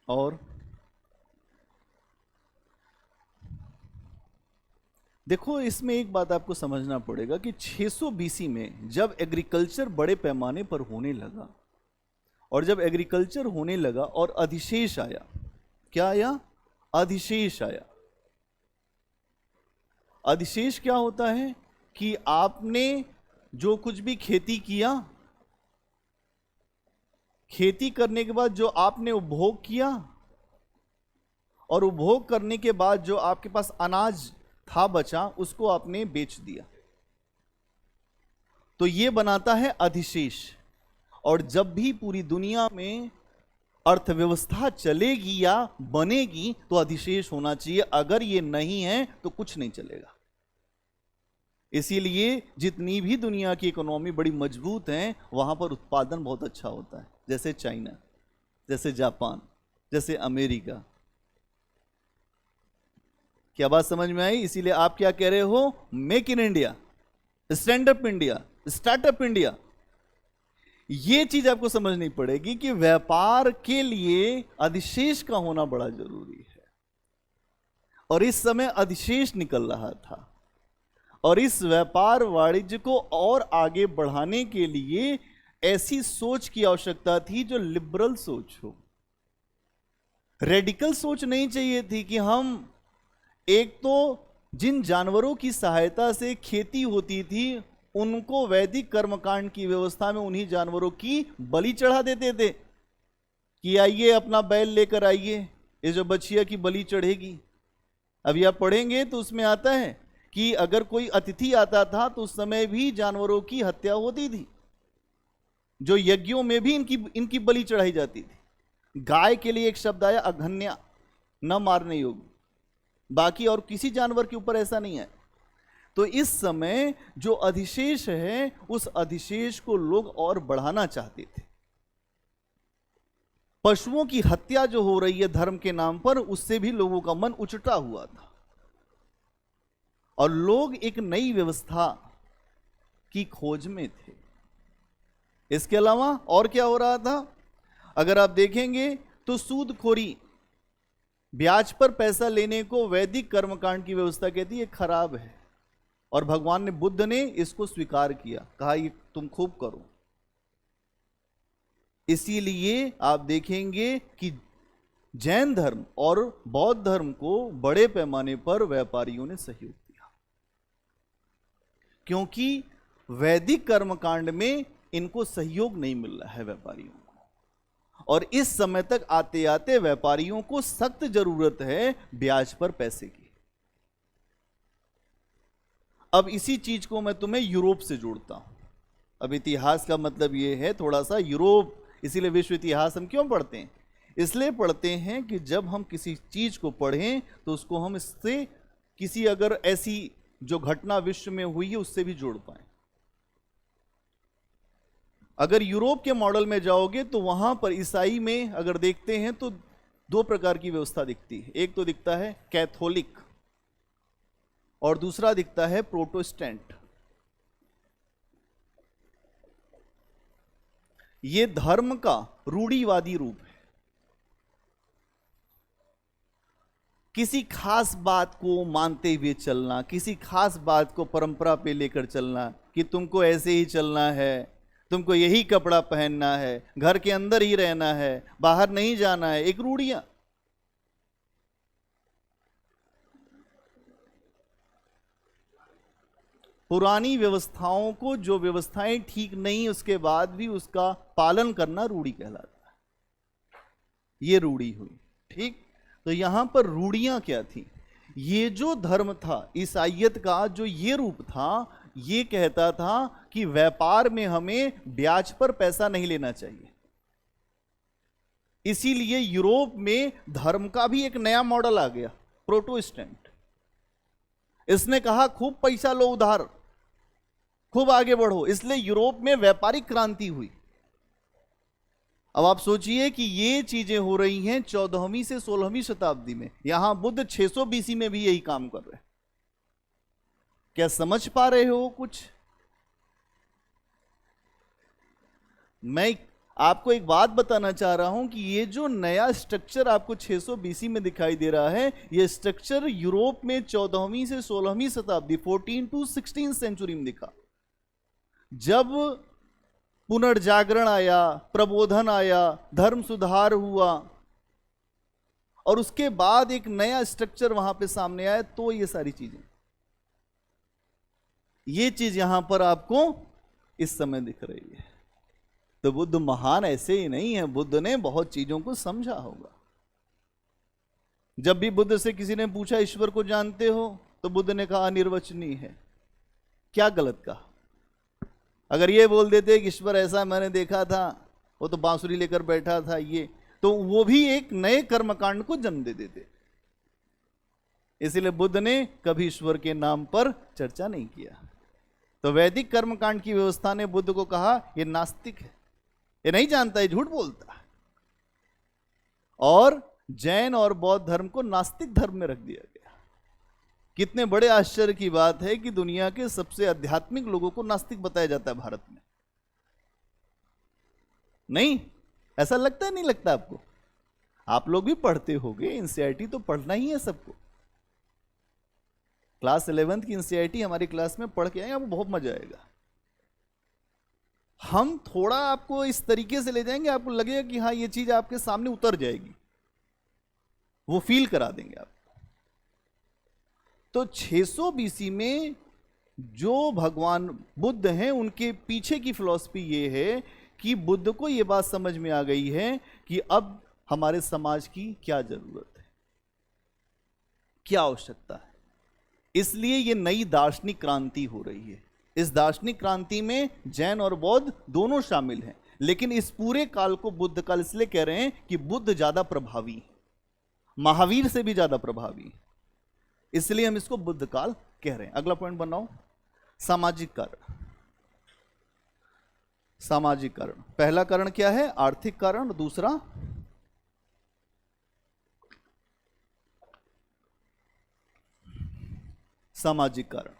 और देखो, इसमें एक बात आपको समझना पड़ेगा कि 600 बीसी में जब एग्रीकल्चर बड़े पैमाने पर होने लगा, और जब एग्रीकल्चर होने लगा और अधिशेष आया, क्या आया? अधिशेष आया। अधिशेष क्या होता है? कि आपने जो कुछ भी खेती किया, खेती करने के बाद जो आपने उपभोग किया, और उपभोग करने के बाद जो आपके पास अनाज था बचा, उसको आपने बेच दिया, तो ये बनाता है अधिशेष। और जब भी पूरी दुनिया में अर्थव्यवस्था चलेगी या बनेगी तो अधिशेष होना चाहिए। अगर ये नहीं है तो कुछ नहीं चलेगा। इसीलिए जितनी भी दुनिया की इकोनॉमी बड़ी मजबूत है, वहां पर उत्पादन बहुत अच्छा होता है। जैसे चाइना, जैसे जापान, जैसे अमेरिका। क्या बात समझ में आई? इसीलिए आप क्या कह रहे हो? Make in India, stand up India, startup India. ये चीज आपको समझनी पड़ेगी कि व्यापार के लिए अधिशेष का होना बड़ा जरूरी है। और इस समय अधिशेष निकल रहा था, और इस व्यापार वाणिज्य को और आगे बढ़ाने के लिए ऐसी सोच की आवश्यकता थी जो लिबरल सोच हो। रेडिकल सोच नहीं चाहिए थी कि हम, एक तो जिन जानवरों की सहायता से खेती होती थी उनको वैदिक कर्मकांड की व्यवस्था में उन्हीं जानवरों की बलि चढ़ा देते थे कि आइए अपना बैल लेकर आइए, ये जो बछिया की बलि चढ़ेगी। अभी आप पढ़ेंगे तो उसमें आता है कि अगर कोई अतिथि आता था तो उस समय भी जानवरों की हत्या होती थी, जो यज्ञों में भी इनकी बलि चढ़ाई जाती थी। गाय के लिए एक शब्द आया अघन्या, न मारने योग्य, बाकी और किसी जानवर के ऊपर ऐसा नहीं है। तो इस समय जो अधिशेष है उस अधिशेष को लोग और बढ़ाना चाहते थे। पशुओं की हत्या जो हो रही है धर्म के नाम पर, उससे भी लोगों का मन उचटा हुआ था और लोग एक नई व्यवस्था की खोज में थे। इसके अलावा और क्या हो रहा था, अगर आप देखेंगे तो सूदखोरी, ब्याज पर पैसा लेने को वैदिक कर्मकांड की व्यवस्था कहती है खराब है, और भगवान ने, बुद्ध ने इसको स्वीकार किया, कहा ये तुम खूब करो। इसीलिए आप देखेंगे कि जैन धर्म और बौद्ध धर्म को बड़े पैमाने पर व्यापारियों ने सहयोग दिया, क्योंकि वैदिक कर्मकांड में इनको सहयोग नहीं मिल रहा है व्यापारियों को, और इस समय तक आते आते व्यापारियों को सख्त जरूरत है ब्याज पर पैसे की। अब इसी चीज को मैं तुम्हें यूरोप से जोड़ता हूं। अब इतिहास का मतलब यह है थोड़ा सा यूरोप, इसीलिए विश्व इतिहास हम क्यों पढ़ते हैं, इसलिए पढ़ते हैं कि जब हम किसी चीज को पढ़ें तो उसको हम इससे किसी अगर ऐसी जो घटना विश्व में हुई है उससे भी जोड़ पाए। अगर यूरोप के मॉडल में जाओगे तो वहां पर ईसाई में अगर देखते हैं तो दो प्रकार की व्यवस्था दिखती है। एक तो दिखता है कैथोलिक और दूसरा दिखता है प्रोटेस्टेंट। ये धर्म का रूढ़िवादी रूप है। किसी खास बात को मानते हुए चलना, किसी खास बात को परंपरा पे लेकर चलना कि तुमको ऐसे ही चलना है, तुमको यही कपड़ा पहनना है, घर के अंदर ही रहना है, बाहर नहीं जाना है, एक रूढ़ियां। पुरानी व्यवस्थाओं को, जो व्यवस्थाएं ठीक नहीं उसके बाद भी उसका पालन करना रूढ़ी कहलाता है। ये रूढ़ी हुई, ठीक। तो यहां पर रूढ़ियां क्या थी, ये जो धर्म था ईसाइयत का, जो ये रूप था, ये कहता था कि व्यापार में हमें ब्याज पर पैसा नहीं लेना चाहिए। इसीलिए यूरोप में धर्म का भी एक नया मॉडल आ गया, प्रोटेस्टेंट। इसने कहा खूब पैसा लो उधार, खूब आगे बढ़ो, इसलिए यूरोप में व्यापारिक क्रांति हुई। अब आप सोचिए कि ये चीजें हो रही हैं 14वीं से 16वीं शताब्दी में, यहां बुद्ध 600 बीसी में भी यही काम कर रहे हैं। क्या समझ पा रहे हो कुछ? मैं आपको एक बात बताना चाह रहा हूं कि ये जो नया स्ट्रक्चर आपको 600 बीसी में दिखाई दे रहा है, ये स्ट्रक्चर यूरोप में 14वीं से 16वीं शताब्दी 14 टू 16 सेंचुरी में दिखा। जब पुनर्जागरण आया, प्रबोधन आया, धर्म सुधार हुआ और उसके बाद एक नया स्ट्रक्चर वहां पे सामने आया, तो ये सारी चीजें, ये चीज यहां पर आपको इस समय दिख रही है। तो बुद्ध महान ऐसे ही नहीं है, बुद्ध ने बहुत चीजों को समझा होगा। जब भी बुद्ध से किसी ने पूछा ईश्वर को जानते हो, तो बुद्ध ने कहा अनिर्वचनीय है। क्या गलत कहा? अगर ये बोल देते कि ईश्वर ऐसा मैंने देखा था, वो तो बांसुरी लेकर बैठा था, ये तो वो भी एक नए कर्मकांड को जन्म दे देते। इसलिए बुद्ध ने कभी ईश्वर के नाम पर चर्चा नहीं किया। तो वैदिक कर्मकांड की व्यवस्था ने बुद्ध को कहा ये नास्तिक है, ये नहीं जानता, ये झूठ बोलता है। और जैन और बौद्ध धर्म को नास्तिक धर्म में रख दिया गया। कितने बड़े आश्चर्य की बात है कि दुनिया के सबसे आध्यात्मिक लोगों को नास्तिक बताया जाता है भारत में। नहीं, ऐसा लगता है? नहीं लगता आपको? आप लोग भी पढ़ते होंगे, एनसीईआरटी तो पढ़ना ही है सबको। क्लास 11th की एनसीईआरटी हमारी क्लास में पढ़ के आएंगे, आपको बहुत मजा आएगा। हम थोड़ा आपको इस तरीके से ले जाएंगे, आपको लगेगा कि हाँ ये चीज आपके सामने उतर जाएगी, वो फील करा देंगे आप। तो 600 बीसी में जो भगवान बुद्ध हैं उनके पीछे की फिलॉसफी ये है कि बुद्ध को ये बात समझ में आ गई है कि अब हमारे समाज की क्या जरूरत है, क्या आवश्यकता है। इसलिए ये नई दार्शनिक क्रांति हो रही है। इस दार्शनिक क्रांति में जैन और बौद्ध दोनों शामिल हैं, लेकिन इस पूरे काल को बुद्ध काल इसलिए कह रहे हैं कि बुद्ध ज्यादा प्रभावी है, महावीर से भी ज्यादा प्रभावी है, इसलिए हम इसको बुद्ध काल कह रहे हैं। अगला पॉइंट बनाओ, सामाजिक कारण। सामाजिक कारण, पहला कारण क्या है? आर्थिक कारण। दूसरा सामाजिक कारण।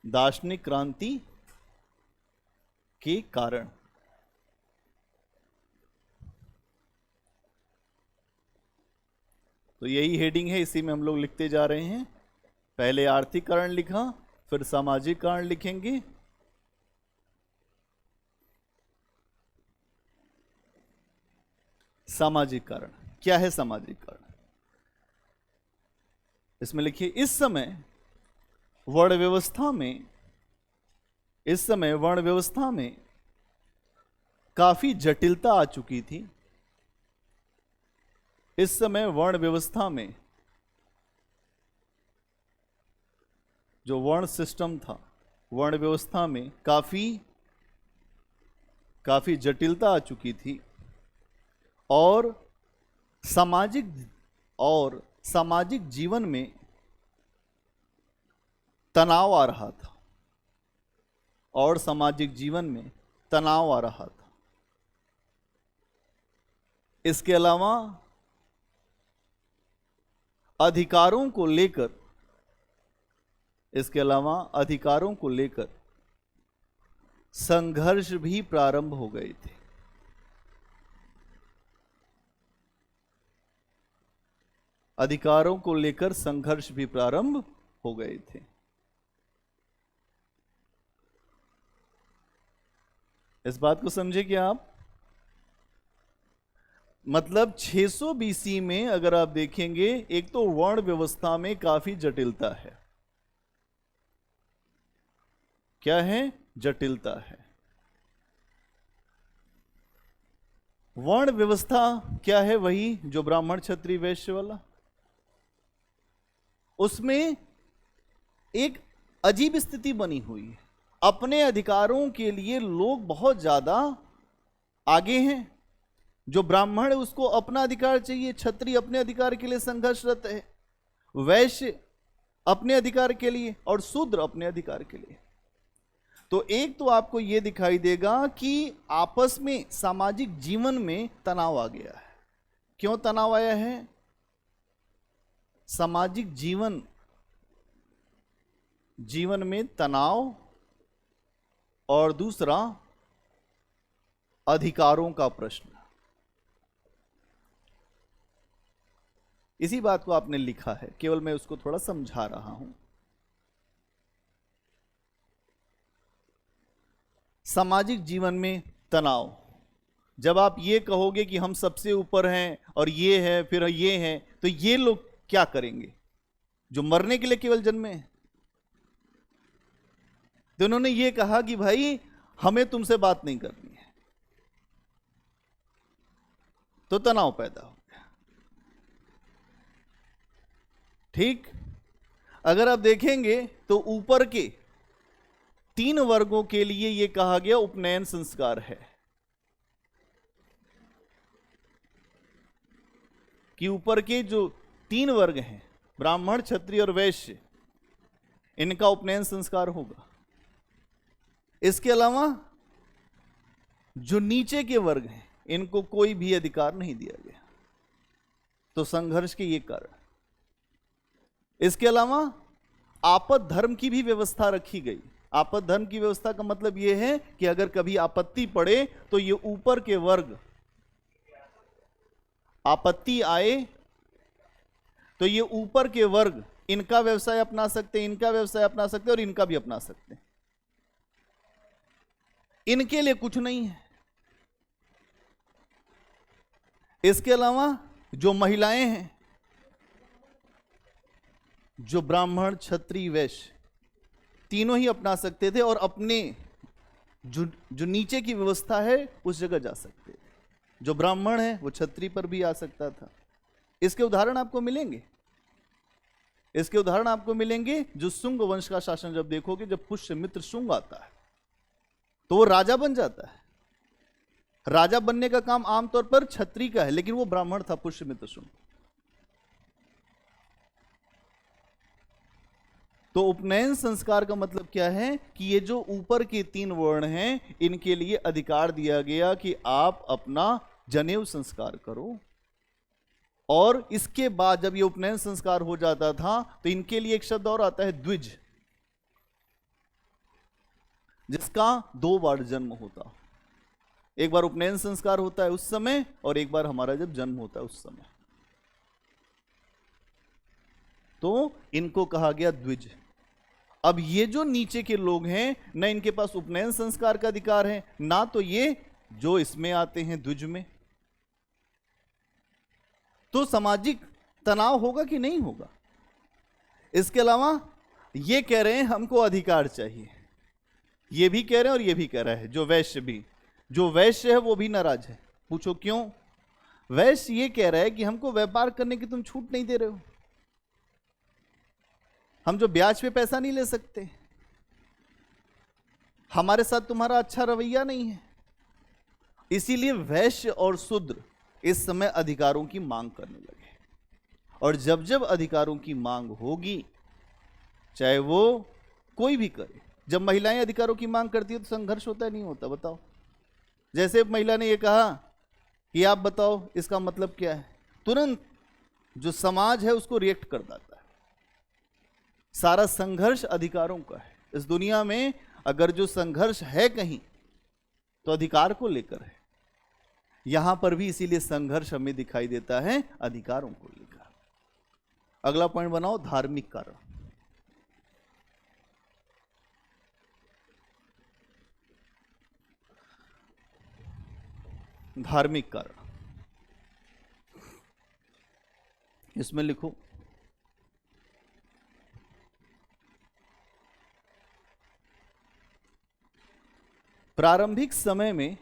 दार्शनिक क्रांति के कारण। तो यही हेडिंग है, इसी में हम लोग लिखते जा रहे हैं। पहले आर्थिक कारण लिखा, फिर सामाजिक कारण लिखेंगे, सामाजिक कारण। क्या है सामाजिक कारण? इसमें लिखिए, इस समय वर्ण व्यवस्था में काफी जटिलता आ चुकी थी। इस समय वर्ण व्यवस्था में जो वर्ण सिस्टम था, वर्ण व्यवस्था में काफी जटिलता आ चुकी थी और सामाजिक जीवन में तनाव आ रहा था, इसके अलावा अधिकारों को लेकर संघर्ष भी प्रारंभ हो गए थे। अधिकारों को लेकर संघर्ष भी प्रारंभ हो गए थे। इस बात को समझे क्या आप? मतलब 600 बीसी में अगर आप देखेंगे, एक तो वर्ण व्यवस्था में काफी जटिलता है। क्या है? जटिलता है। वर्ण व्यवस्था क्या है? वही जो ब्राह्मण क्षत्रिय वैश्य वाला। उसमें एक अजीब स्थिति बनी हुई है। अपने अधिकारों के लिए लोग बहुत ज्यादा आगे हैं। जो ब्राह्मण है उसको अपना अधिकार चाहिए, क्षत्रिय अपने अधिकार के लिए संघर्षरत है, वैश्य अपने अधिकार के लिए और शूद्र अपने अधिकार के लिए। तो एक तो आपको यह दिखाई देगा कि आपस में सामाजिक जीवन में तनाव आ गया है। क्यों तनाव आया है? सामाजिक जीवन में तनाव, और दूसरा अधिकारों का प्रश्न। इसी बात को आपने लिखा है, केवल मैं उसको थोड़ा समझा रहा हूं। सामाजिक जीवन में तनाव, जब आप ये कहोगे कि हम सबसे ऊपर हैं और ये है फिर ये है, तो ये लोग क्या करेंगे जो मरने के लिए केवल जन्मे हैं? तो उन्होंने ये कहा कि भाई हमें तुमसे बात नहीं करनी है, तो तनाव पैदा हो गया। ठीक, अगर आप देखेंगे तो ऊपर के 3 वर्गों के लिए यह कहा गया उपनयन संस्कार है कि ऊपर के जो 3 वर्ग हैं, ब्राह्मण क्षत्रिय और वैश्य, इनका उपनयन संस्कार होगा। इसके अलावा जो नीचे के वर्ग हैं, इनको कोई भी अधिकार नहीं दिया गया। तो संघर्ष के ये कारण। इसके अलावा आपद धर्म की भी व्यवस्था रखी गई। आपद धर्म की व्यवस्था का मतलब यह है कि अगर कभी आपत्ति पड़े तो ये ऊपर के वर्ग आपत्ति आए तो ये ऊपर के वर्ग इनका व्यवसाय अपना सकते हैं, इनका व्यवसाय अपना सकते हैं और इनका भी अपना सकते हैं। इनके लिए कुछ नहीं है। इसके अलावा जो महिलाएं हैं, जो ब्राह्मण, क्षत्रिय, वैश्य, तीनों ही अपना सकते थे और अपने जो नीचे की व्यवस्था है उस जगह जा सकते थे। जो ब्राह्मण है वो क्षत्रिय पर भी आ सकता था। इसके उदाहरण आपको मिलेंगे, इसके उदाहरण आपको मिलेंगे। जो शुंग वंश का शासन जब देखोगे, जब पुष्यमित्र शुंग आता है तो वो राजा बन जाता है। राजा बनने का काम आमतौर पर क्षत्रिय का है, लेकिन वो ब्राह्मण था, पुष्यमित्र शुंग। तो उपनयन संस्कार का मतलब क्या है कि ये जो ऊपर के 3 वर्ण हैं, इनके लिए अधिकार दिया गया कि आप अपना जनेऊ संस्कार करो। और इसके बाद जब ये उपनयन संस्कार हो जाता था तो इनके लिए एक शब्द और आता है, द्विज, जिसका 2 बार जन्म होता। एक बार उपनयन संस्कार होता है उस समय, और एक बार हमारा जब जन्म होता है उस समय। तो इनको कहा गया द्विज। अब ये जो नीचे के लोग हैं, न इनके पास उपनयन संस्कार का अधिकार है, ना तो ये जो इसमें आते हैं द्विज में। तो सामाजिक तनाव होगा कि नहीं होगा? इसके अलावा ये कह रहे हैं हमको अधिकार चाहिए, ये भी कह रहे हैं और ये भी कह रहा है। जो वैश्य भी, जो वैश्य है वो भी नाराज है। पूछो क्यों? वैश्य ये कह रहा है कि हमको व्यापार करने की तुम छूट नहीं दे रहे हो, हम जो ब्याज पे पैसा नहीं ले सकते, हमारे साथ तुम्हारा अच्छा रवैया नहीं है। इसीलिए वैश्य और शूद्र इस समय अधिकारों की मांग करने लगे। और जब जब अधिकारों की मांग होगी, चाहे वो कोई भी करे, जब महिलाएं अधिकारों की मांग करती है तो संघर्ष होता है नहीं होता? बताओ। जैसे महिला ने ये कहा कि आप बताओ इसका मतलब क्या है, तुरंत जो समाज है उसको रिएक्ट कर देता है। सारा संघर्ष अधिकारों का है। इस दुनिया में अगर जो संघर्ष है कहीं तो अधिकार को लेकर है। यहां पर भी इसीलिए संघर्ष हमें दिखाई देता है अधिकारों को लेकर। अगला पॉइंट बनाओ, धार्मिक कारण। धार्मिक कारण इसमें लिखो, प्रारंभिक समय में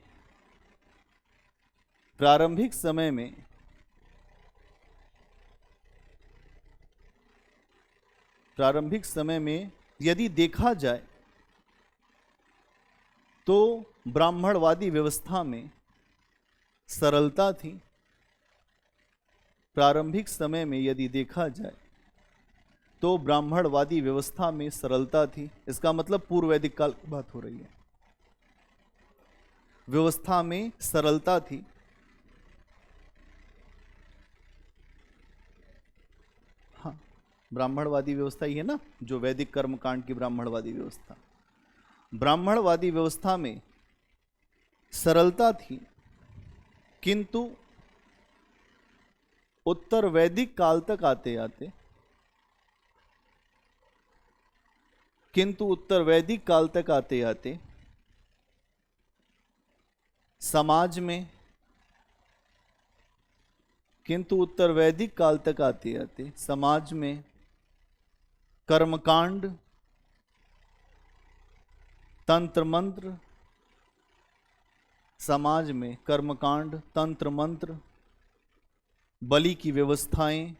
यदि देखा जाए तो ब्राह्मणवादी व्यवस्था में सरलता थी। प्रारंभिक समय में यदि देखा जाए तो ब्राह्मणवादी व्यवस्था में सरलता थी। इसका मतलब पूर्व वैदिक काल की बात हो रही है। व्यवस्था में सरलता थी। हाँ, ब्राह्मणवादी व्यवस्था ही है ना, जो वैदिक कर्मकांड की ब्राह्मणवादी व्यवस्था। ब्राह्मणवादी व्यवस्था में सरलता थी, किंतु उत्तर वैदिक काल तक आते आते समाज में, समाज में कर्मकांड, तंत्र मंत्र, समाज में कर्मकांड, तंत्र मंत्र, बलि की व्यवस्थाएं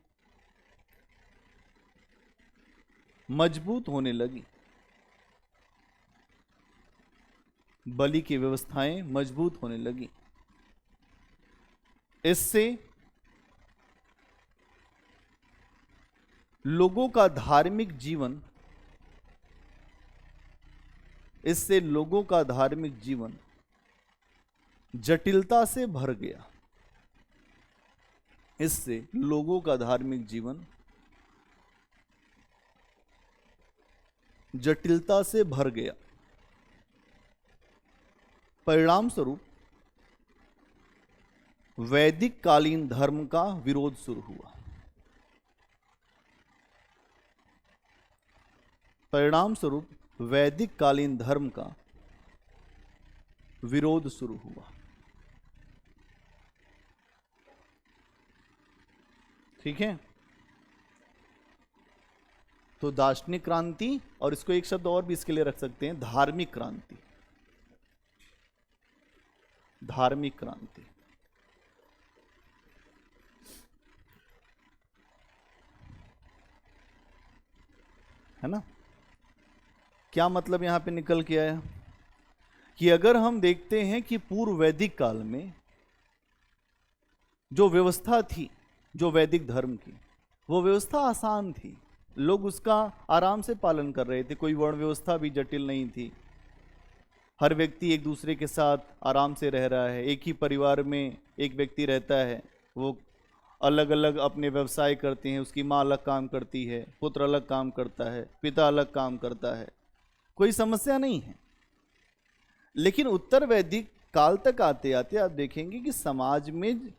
मजबूत होने लगी। बलि की व्यवस्थाएं मजबूत होने लगी। इससे लोगों का धार्मिक जीवन, जटिलता से भर गया। इससे लोगों का धार्मिक जीवन जटिलता से भर गया। परिणाम स्वरूप वैदिक कालीन धर्म का विरोध शुरू हुआ। परिणाम स्वरूप वैदिक कालीन धर्म का विरोध शुरू हुआ। ठीक है, तो दार्शनिक क्रांति, और इसको एक शब्द और भी इसके लिए रख सकते हैं, धार्मिक क्रांति। धार्मिक क्रांति है ना। क्या मतलब यहां पे निकल के आया कि अगर हम देखते हैं कि पूर्व वैदिक काल में जो व्यवस्था थी, जो वैदिक धर्म की, वो व्यवस्था आसान थी, लोग उसका आराम से पालन कर रहे थे, कोई वर्ण व्यवस्था भी जटिल नहीं थी, हर व्यक्ति एक दूसरे के साथ आराम से रह रहा है, एक ही परिवार में एक व्यक्ति रहता है, वो अलग अलग अपने व्यवसाय करते हैं, उसकी माँ अलग काम करती है, पुत्र अलग काम करता है, पिता अलग काम करता है, कोई समस्या नहीं है। लेकिन उत्तर वैदिक काल तक आते आते आप देखेंगे कि समाज में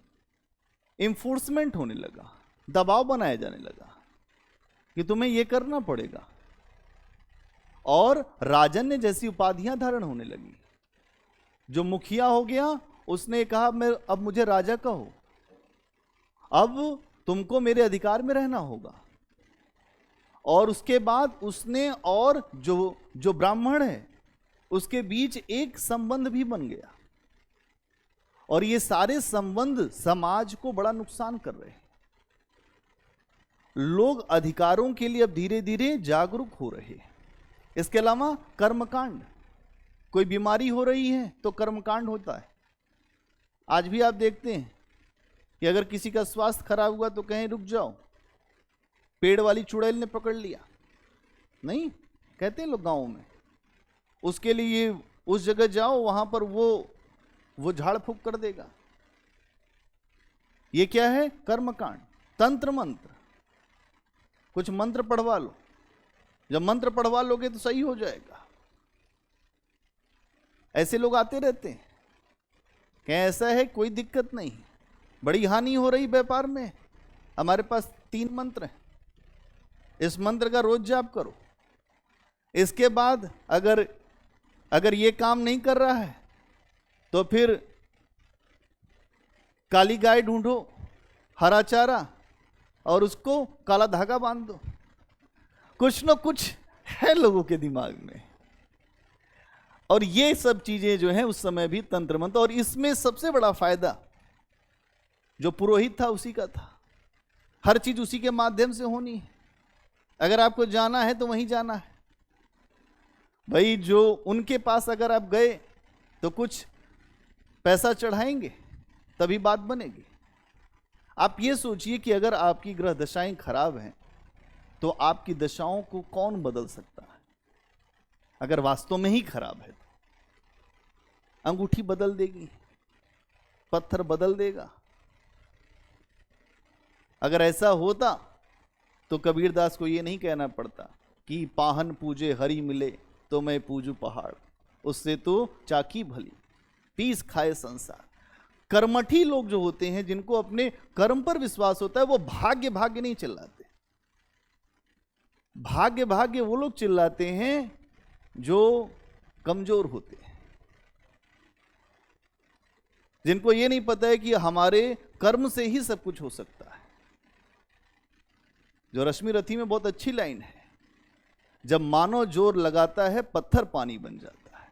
इन्फोर्समेंट होने लगा, दबाव बनाया जाने लगा कि तुम्हें यह करना पड़ेगा, और राजन्य जैसी उपाधियां धारण होने लगी। जो मुखिया हो गया उसने कहा मैं अब मुझे राजा कहो, अब तुमको मेरे अधिकार में रहना होगा। और उसके बाद उसने और जो ब्राह्मण है उसके बीच एक संबंध भी बन गया, और ये सारे संबंध समाज को बड़ा नुकसान कर रहे हैं। लोग अधिकारों के लिए अब धीरे धीरे जागरूक हो रहे हैं। इसके अलावा कर्मकांड, कोई बीमारी हो रही है तो कर्मकांड होता है। आज भी आप देखते हैं कि अगर किसी का स्वास्थ्य खराब हुआ तो कहें रुक जाओ, पेड़ वाली चुड़ैल ने पकड़ लिया, नहीं कहते हैं लोग गांवों में, उसके लिए उस जगह जाओ, वहां पर वो झाड़ फूक कर देगा। ये क्या है? कर्मकांड। तंत्र मंत्र, कुछ मंत्र पढ़वा लो, जब मंत्र पढ़वा लोगे तो सही हो जाएगा। ऐसे लोग आते रहते हैं, क्या ऐसा है कोई दिक्कत नहीं, बड़ी हानि हो रही व्यापार में, हमारे पास 3 मंत्र हैं, इस मंत्र का रोज जाप करो। इसके बाद अगर ये काम नहीं कर रहा है तो फिर काली गाय ढूंढो, हरा चारा, और उसको काला धागा बांध दो। कुछ न कुछ है लोगों के दिमाग में, और ये सब चीजें जो हैं उस समय भी तंत्र मंत्र। और इसमें सबसे बड़ा फायदा जो पुरोहित था उसी का था, हर चीज उसी के माध्यम से होनी है। अगर आपको जाना है तो वहीं जाना है भाई, जो उनके पास अगर आप गए तो कुछ पैसा चढ़ाएंगे तभी बात बनेगी। आप ये सोचिए कि अगर आपकी ग्रह दशाएं खराब हैं तो आपकी दशाओं को कौन बदल सकता है? अगर वास्तव में ही खराब है तो अंगूठी बदल देगी, पत्थर बदल देगा। अगर ऐसा होता तो कबीरदास को ये नहीं कहना पड़ता कि पाहन पूजे हरि मिले तो मैं पूजू पहाड़, उससे तो चाकी भली पीस खाए संसार। कर्मठी लोग जो होते हैं, जिनको अपने कर्म पर विश्वास होता है, वो भाग्य भाग्य नहीं चिल्लाते। भाग्य भाग्य वो लोग चिल्लाते हैं जो कमजोर होते हैं, जिनको ये नहीं पता है कि हमारे कर्म से ही सब कुछ हो सकता है। जो रश्मि रथी में बहुत अच्छी लाइन है, जब मानो जोर लगाता है पत्थर पानी बन जाता है।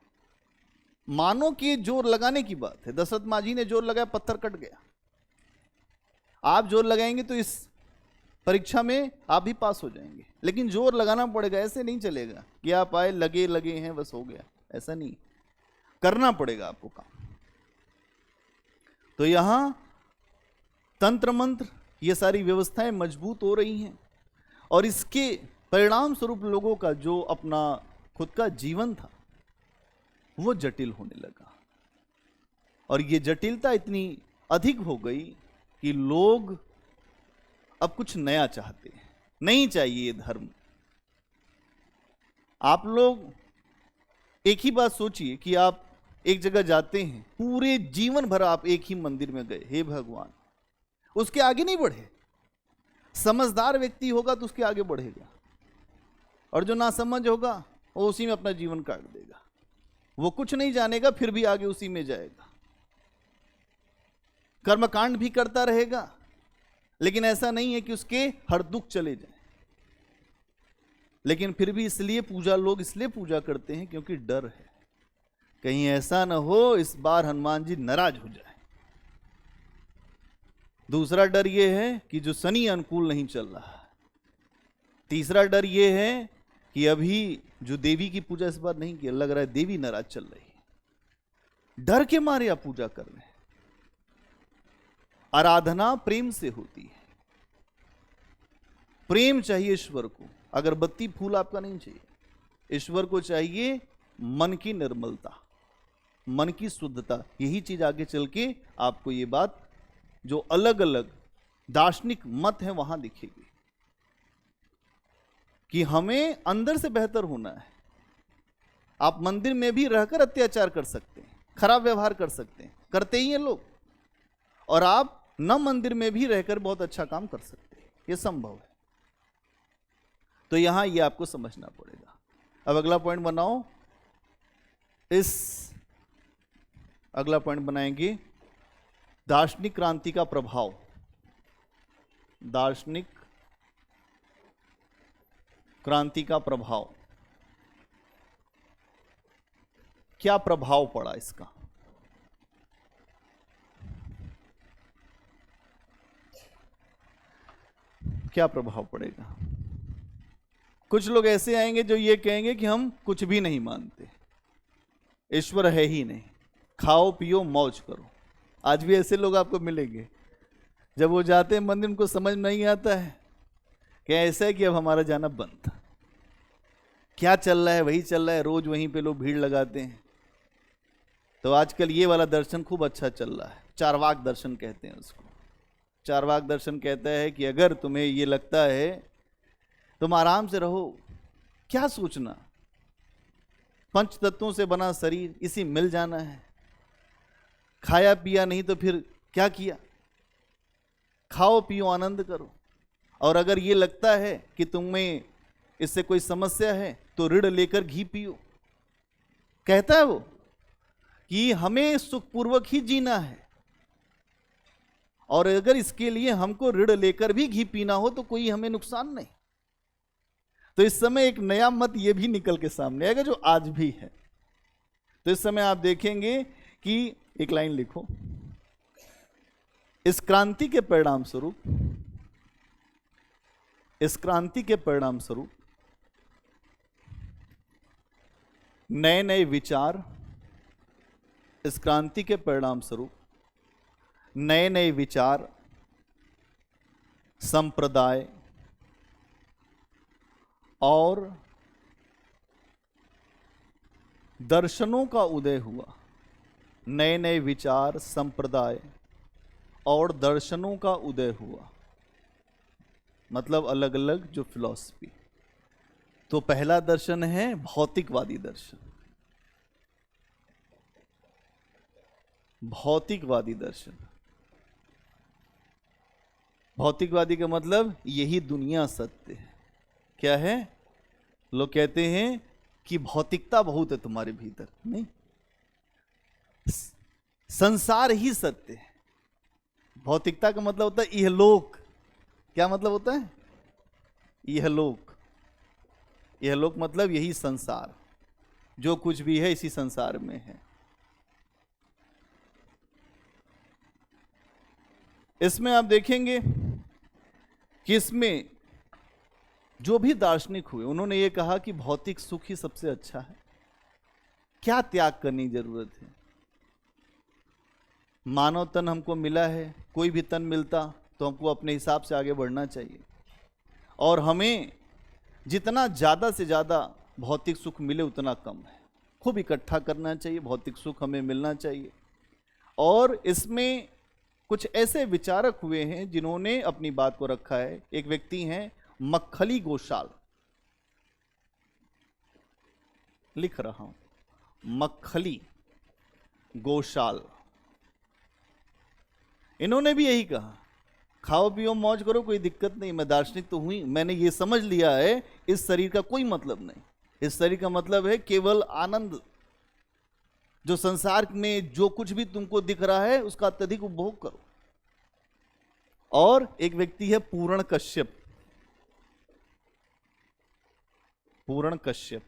मानो कि जोर लगाने की बात है, दशरथ माझी ने जोर लगाया, पत्थर कट गया। आप जोर लगाएंगे तो इस परीक्षा में आप भी पास हो जाएंगे, लेकिन जोर लगाना पड़ेगा, ऐसे नहीं चलेगा कि आप आए लगे लगे हैं बस हो गया, ऐसा नहीं, करना पड़ेगा आपको काम। तो यहां तंत्र मंत्र, ये सारी व्यवस्थाएं मजबूत हो रही हैं, और इसके परिणाम स्वरूप लोगों का जो अपना खुद का जीवन था वो जटिल होने लगा। और ये जटिलता इतनी अधिक हो गई कि लोग अब कुछ नया चाहते हैं, नहीं चाहिए ये धर्म। आप लोग एक ही बात सोचिए कि आप एक जगह जाते हैं, पूरे जीवन भर आप एक ही मंदिर में गए, हे भगवान, उसके आगे नहीं बढ़े। समझदार व्यक्ति होगा तो उसके आगे बढ़ेगा, और जो नासमझ होगा वो उसी में अपना जीवन काट देगा। वो कुछ नहीं जानेगा, फिर भी आगे उसी में जाएगा, कर्मकांड भी करता रहेगा, लेकिन ऐसा नहीं है कि उसके हर दुख चले जाए। लेकिन फिर भी इसलिए पूजा, लोग इसलिए पूजा करते हैं क्योंकि डर है, कहीं ऐसा ना हो इस बार हनुमान जी नाराज हो जाए। दूसरा डर यह है कि जो शनि अनुकूल नहीं चल रहा है। तीसरा डर यह है कि अभी जो देवी की पूजा इस बार नहीं की, लग रहा है देवी नाराज चल रही है। डर के मारे आप पूजा कर रहे हैं। आराधना प्रेम से होती है, प्रेम चाहिए ईश्वर को। अगरबत्ती फूल आपका नहीं चाहिए, ईश्वर को चाहिए मन की निर्मलता, मन की शुद्धता। यही चीज आगे चल के आपको ये बात जो अलग अलग दार्शनिक मत है वहां दिखेगी कि हमें अंदर से बेहतर होना है। आप मंदिर में भी रहकर अत्याचार कर सकते हैं, खराब व्यवहार कर सकते हैं, करते ही हैं लोग, और आप न मंदिर में भी रहकर बहुत अच्छा काम कर सकते हैं, यह संभव है। तो यहां यह आपको समझना पड़ेगा। अब अगला पॉइंट बनाओ। अगला पॉइंट बनाएंगे दार्शनिक क्रांति का प्रभाव। दार्शनिक क्रांति का प्रभाव, क्या प्रभाव पड़ा इसका? क्या प्रभाव पड़ेगा? कुछ लोग ऐसे आएंगे जो ये कहेंगे कि हम कुछ भी नहीं मानते, ईश्वर है ही नहीं, खाओ पियो मौज करो। आज भी ऐसे लोग आपको मिलेंगे। जब वो जाते हैं मंदिर, उनको समझ नहीं आता है कि ऐसा है कि अब हमारा जाना बंद था, क्या चल रहा है वही चल रहा है, रोज वहीं पे लोग भीड़ लगाते हैं। तो आजकल ये वाला दर्शन खूब अच्छा चल रहा है, चारवाक दर्शन कहते हैं उसको। चारवाक दर्शन कहता है कि अगर तुम्हें ये लगता है, तुम आराम से रहो, क्या सोचना, पंच तत्वों से बना शरीर, इसी मिल जाना है। खाया पिया नहीं तो फिर क्या किया, खाओ पियो आनंद करो। और अगर ये लगता है कि तुम्हें इससे कोई समस्या है तो ऋण लेकर घी पियो। कहता है वो कि हमें सुखपूर्वक ही जीना है, और अगर इसके लिए हमको ऋण लेकर भी घी पीना हो तो कोई हमें नुकसान नहीं। तो इस समय एक नया मत ये भी निकल के सामने आएगा जो आज भी है। तो इस समय आप देखेंगे कि एक लाइन लिखो, इस क्रांति के परिणाम स्वरूप, इस क्रांति के परिणाम स्वरूप नए नए विचार, इस क्रांति के परिणाम स्वरूप नए नए विचार, संप्रदाय और दर्शनों का उदय हुआ। नए नए विचार, संप्रदाय और दर्शनों का उदय हुआ, मतलब अलग अलग जो फिलॉसफी। तो पहला दर्शन है भौतिकवादी दर्शन। भौतिकवादी दर्शन, भौतिकवादी का मतलब यही दुनिया सत्य है। क्या है? लोग कहते हैं कि भौतिकता बहुत है तुम्हारे भीतर, नहीं, संसार ही सत्य है। भौतिकता का मतलब होता है इहलोक। क्या मतलब होता है? इहलोक। इहलोक मतलब यही संसार, जो कुछ भी है इसी संसार में है। इसमें आप देखेंगे कि इसमें जो भी दार्शनिक हुए उन्होंने ये कहा कि भौतिक सुख ही सबसे अच्छा है, क्या त्याग करने की जरूरत है। मानव तन हमको मिला है, कोई भी तन मिलता तो हमको अपने हिसाब से आगे बढ़ना चाहिए, और हमें जितना ज़्यादा से ज़्यादा भौतिक सुख मिले उतना कम है। खूब इकट्ठा करना चाहिए, भौतिक सुख हमें मिलना चाहिए। और इसमें कुछ ऐसे विचारक हुए हैं जिन्होंने अपनी बात को रखा है। एक व्यक्ति हैं मक्खली गोशाल, लिख रहा हूं, मक्खली गोशाल। इन्होंने भी यही कहा, खाओ पियो मौज करो, कोई दिक्कत नहीं, मैं दार्शनिक तो हुई, मैंने ये समझ लिया है इस शरीर का कोई मतलब नहीं, इस शरीर का मतलब है केवल आनंद। जो संसार में जो कुछ भी तुमको दिख रहा है उसका अत्यधिक उपभोग करो। और एक व्यक्ति है पूर्ण कश्यप। पूर्ण कश्यप,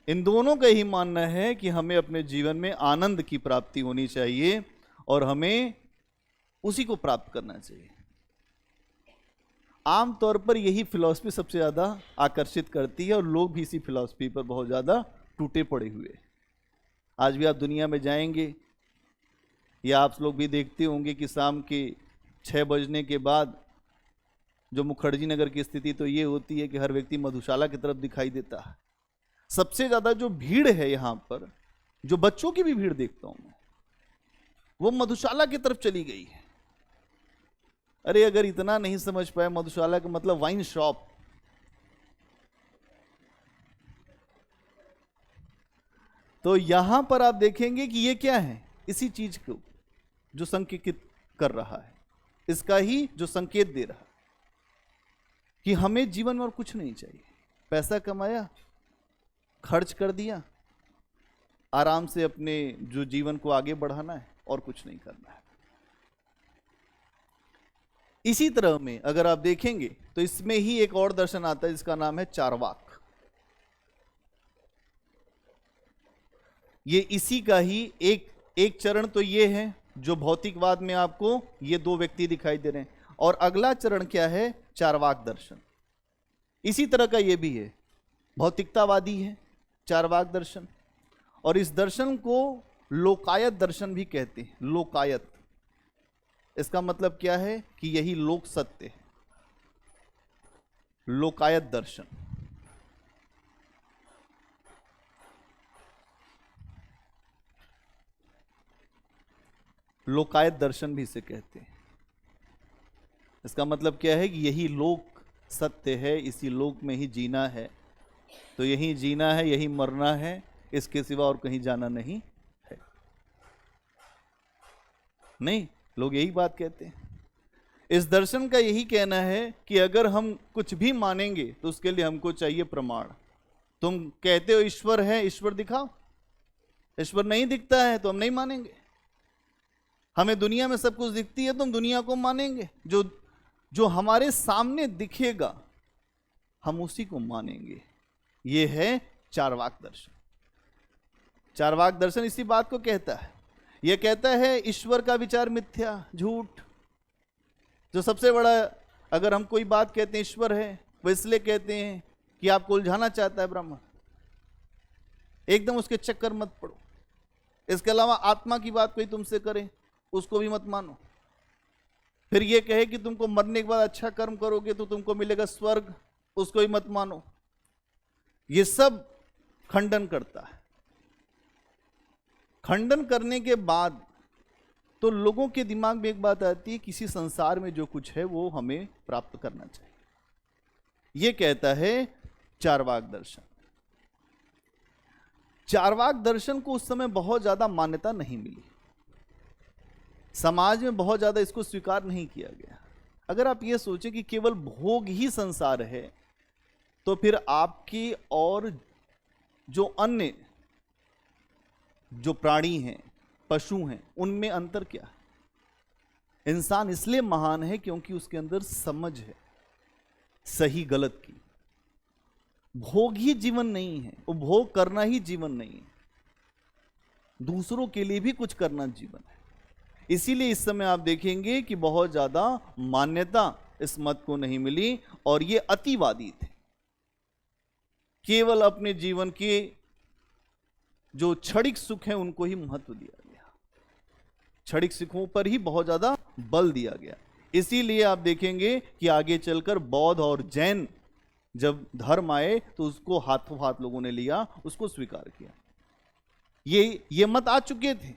इन दोनों का ही मानना है कि हमें अपने जीवन में आनंद की प्राप्ति होनी चाहिए और हमें उसी को प्राप्त करना चाहिए। आमतौर पर यही फिलॉसफी सबसे ज्यादा आकर्षित करती है और लोग भी इसी फिलॉसफी पर बहुत ज्यादा टूटे पड़े हुए हैं। आज भी आप दुनिया में जाएंगे या आप लोग भी देखते होंगे कि शाम के 6 बजने के बाद जो मुखर्जी नगर की स्थिति तो ये होती है कि हर व्यक्ति मधुशाला की तरफ दिखाई देता है। सबसे ज्यादा जो भीड़ है यहाँ पर, जो बच्चों की भी भीड़ देखता हूं मैं, वो मधुशाला की तरफ चली गई है। अरे अगर इतना नहीं समझ पाए, मधुशाला का मतलब वाइन शॉप। तो यहां पर आप देखेंगे कि ये क्या है, इसी चीज को जो संकेतित कर रहा है, इसका ही जो संकेत दे रहा है कि हमें जीवन में और कुछ नहीं चाहिए। पैसा कमाया, खर्च कर दिया, आराम से अपने जो जीवन को आगे बढ़ाना है और कुछ नहीं करना है। इसी तरह में अगर आप देखेंगे तो इसमें ही एक और दर्शन आता है जिसका नाम है चारवाक। ये इसी का ही एक चरण तो ये है जो भौतिकवाद में आपको ये 2 व्यक्ति दिखाई दे रहे हैं, और अगला चरण क्या है, चारवाक दर्शन। इसी तरह का ये भी है, भौतिकतावादी है चारवाक दर्शन, और इस दर्शन को लोकायत दर्शन भी कहते हैं। लोकायत, इसका मतलब क्या है कि यही लोक सत्य है। लोकायत दर्शन, लोकायत दर्शन भी इसे कहते हैं। इसका मतलब क्या है कि यही लोक सत्य है, इसी लोक में ही जीना है, तो यही जीना है, यही मरना है, इसके सिवा और कहीं जाना नहीं है। नहीं, लोग यही बात कहते हैं। इस दर्शन का यही कहना है कि अगर हम कुछ भी मानेंगे तो उसके लिए हमको चाहिए प्रमाण। तुम कहते हो ईश्वर है, ईश्वर दिखाओ। ईश्वर नहीं दिखता है तो हम नहीं मानेंगे। हमें दुनिया में सब कुछ दिखती है तो हम दुनिया को मानेंगे। जो हमारे सामने दिखेगा हम उसी को मानेंगे। ये है चारवाक दर्शन। चारवाक दर्शन इसी बात को कहता है। यह कहता है ईश्वर का विचार मिथ्या, झूठ। जो सबसे बड़ा, अगर हम कोई बात कहते हैं ईश्वर है, वो इसलिए कहते हैं कि आपको उलझाना चाहता है ब्राह्मण। एकदम उसके चक्कर मत पड़ो। इसके अलावा आत्मा की बात कोई तुमसे करे उसको भी मत मानो। फिर ये कहे कि तुमको मरने के बाद अच्छा कर्म करोगे तो तुमको मिलेगा स्वर्ग, उसको भी मत मानो। ये सब खंडन करता है। खंडन करने के बाद तो लोगों के दिमाग में एक बात आती है, किसी संसार में जो कुछ है वो हमें प्राप्त करना चाहिए। ये कहता है चारवाक दर्शन। चारवाक दर्शन को उस समय बहुत ज्यादा मान्यता नहीं मिली, समाज में बहुत ज्यादा इसको स्वीकार नहीं किया गया। अगर आप ये सोचें कि केवल भोग ही संसार है तो फिर आपकी और जो अन्य जो प्राणी हैं, पशु हैं, उनमें अंतर क्या है? इंसान इसलिए महान है क्योंकि उसके अंदर समझ है सही गलत की। भोग ही जीवन नहीं है, उपभोग करना ही जीवन नहीं है। दूसरों के लिए भी कुछ करना जीवन है। इसीलिए इस समय आप देखेंगे कि बहुत ज्यादा मान्यता इस मत को नहीं मिली और ये अतिवादी थे। केवल अपने जीवन के जो क्षणिक सुख है उनको ही महत्व दिया गया, क्षणिक सुखों पर ही बहुत ज्यादा बल दिया गया। इसीलिए आप देखेंगे कि आगे चलकर बौद्ध और जैन जब धर्म आए तो उसको हाथों हाथ लोगों ने लिया, उसको स्वीकार किया। ये मत आ चुके थे।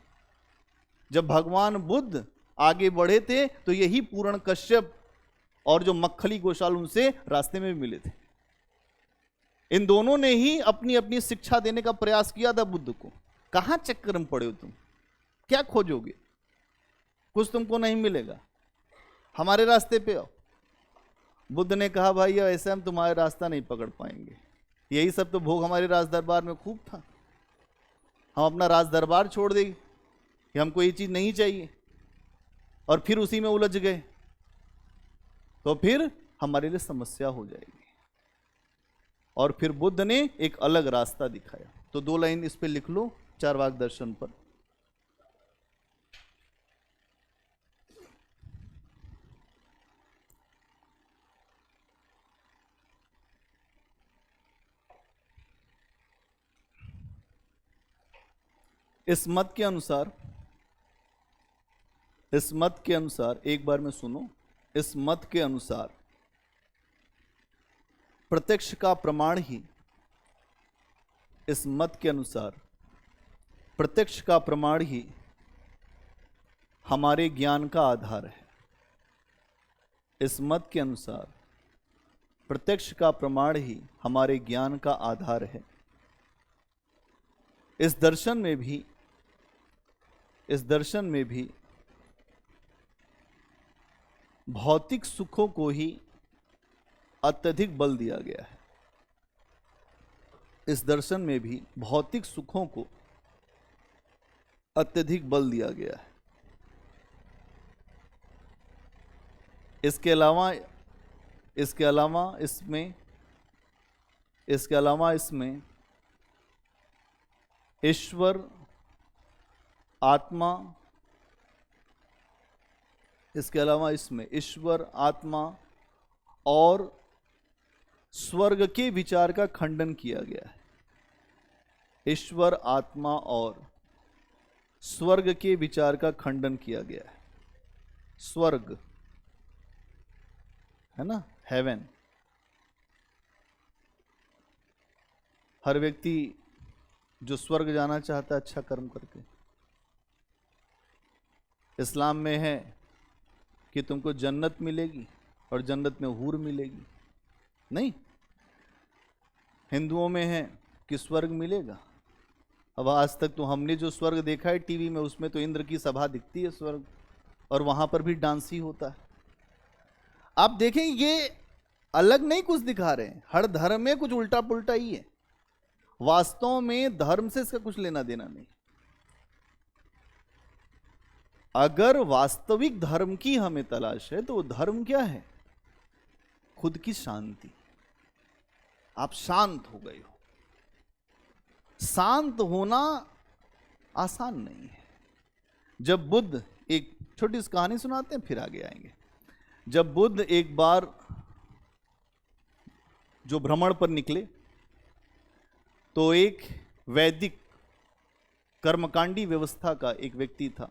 जब भगवान बुद्ध आगे बढ़े थे तो यही पूर्ण कश्यप और जो मक्खली गोशाल उनसे रास्ते में भी मिले थे। इन दोनों ने ही अपनी अपनी शिक्षा देने का प्रयास किया था बुद्ध को। कहां चक्कर में पड़े हो तुम? क्या खोजोगे? कुछ तुमको नहीं मिलेगा, हमारे रास्ते पे आओ। बुद्ध ने कहा भाई ऐसे हम तुम्हारा रास्ता नहीं पकड़ पाएंगे, यही सब तो भोग हमारे राज दरबार में खूब था, हम अपना राज दरबार छोड़ देंगे कि हमको ये चीज नहीं चाहिए, और फिर उसी में उलझ गए तो फिर हमारे लिए समस्या हो जाएगी। और फिर बुद्ध ने एक अलग रास्ता दिखाया। तो 2 लाइन इस पे लिख लो, चारवाक दर्शन पर। इस मत के अनुसार एक बार में सुनो, इस मत के अनुसार प्रत्यक्ष का प्रमाण ही, इस मत के अनुसार प्रत्यक्ष का प्रमाण ही हमारे ज्ञान का आधार है। इस मत के अनुसार प्रत्यक्ष का प्रमाण ही हमारे ज्ञान का आधार है। इस दर्शन में भी भौतिक सुखों को ही अत्यधिक बल दिया गया है। इस दर्शन में भी भौतिक सुखों को अत्यधिक बल दिया गया है। इसके अलावा इसमें ईश्वर, आत्मा, इसके अलावा इसमें ईश्वर, आत्मा और स्वर्ग के विचार का खंडन किया गया है। ईश्वर, आत्मा और स्वर्ग के विचार का खंडन किया गया है। स्वर्ग है ना, हेवन। हर व्यक्ति जो स्वर्ग जाना चाहता है अच्छा कर्म करके। इस्लाम में है कि तुमको जन्नत मिलेगी और जन्नत में हूर मिलेगी, नहीं। हिंदुओं में है कि स्वर्ग मिलेगा। अब आज तक तो हमने जो स्वर्ग देखा है टीवी में, उसमें तो इंद्र की सभा दिखती है स्वर्ग, और वहां पर भी डांस ही होता है। आप देखें, ये अलग नहीं कुछ दिखा रहे हैं, हर धर्म में कुछ उल्टा पुल्टा ही है। वास्तव में धर्म से इसका कुछ लेना देना नहीं। अगर वास्तविक धर्म की हमें तलाश है तो वो धर्म क्या है? खुद की शांति। आप शांत हो गए हो। शांत होना आसान नहीं है। जब बुद्ध, एक छोटी सी कहानी सुनाते हैं फिर आगे आएंगे। जब बुद्ध एक बार जो भ्रमण पर निकले तो एक वैदिक कर्मकांडी व्यवस्था का एक व्यक्ति था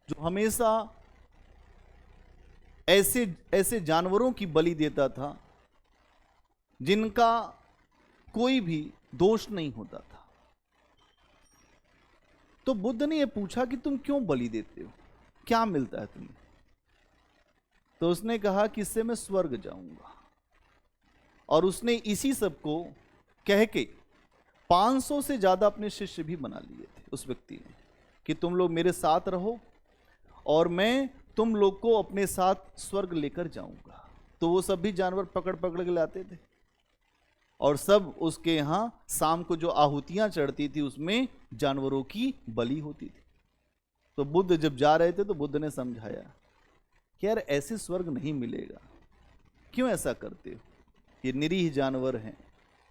जो हमेशा ऐसे जानवरों की बलि देता था जिनका कोई भी दोष नहीं होता था। तो बुद्ध ने यह पूछा कि तुम क्यों बलि देते हो, क्या मिलता है तुम्हें? तो उसने कहा कि इससे मैं स्वर्ग जाऊंगा। और उसने इसी सब को कह के 500 से ज्यादा अपने शिष्य भी बना लिए थे उस व्यक्ति ने, कि तुम लोग मेरे साथ रहो और मैं तुम लोग को अपने साथ स्वर्ग लेकर जाऊंगा। तो वो सब भी जानवर पकड़ पकड़ के लाते थे और सब उसके यहाँ शाम को जो आहुतियां चढ़ती थी उसमें जानवरों की बलि होती थी। तो बुद्ध जब जा रहे थे तो बुद्ध ने समझाया कि यार ऐसे स्वर्ग नहीं मिलेगा, क्यों ऐसा करते हो? ये निरीह जानवर हैं,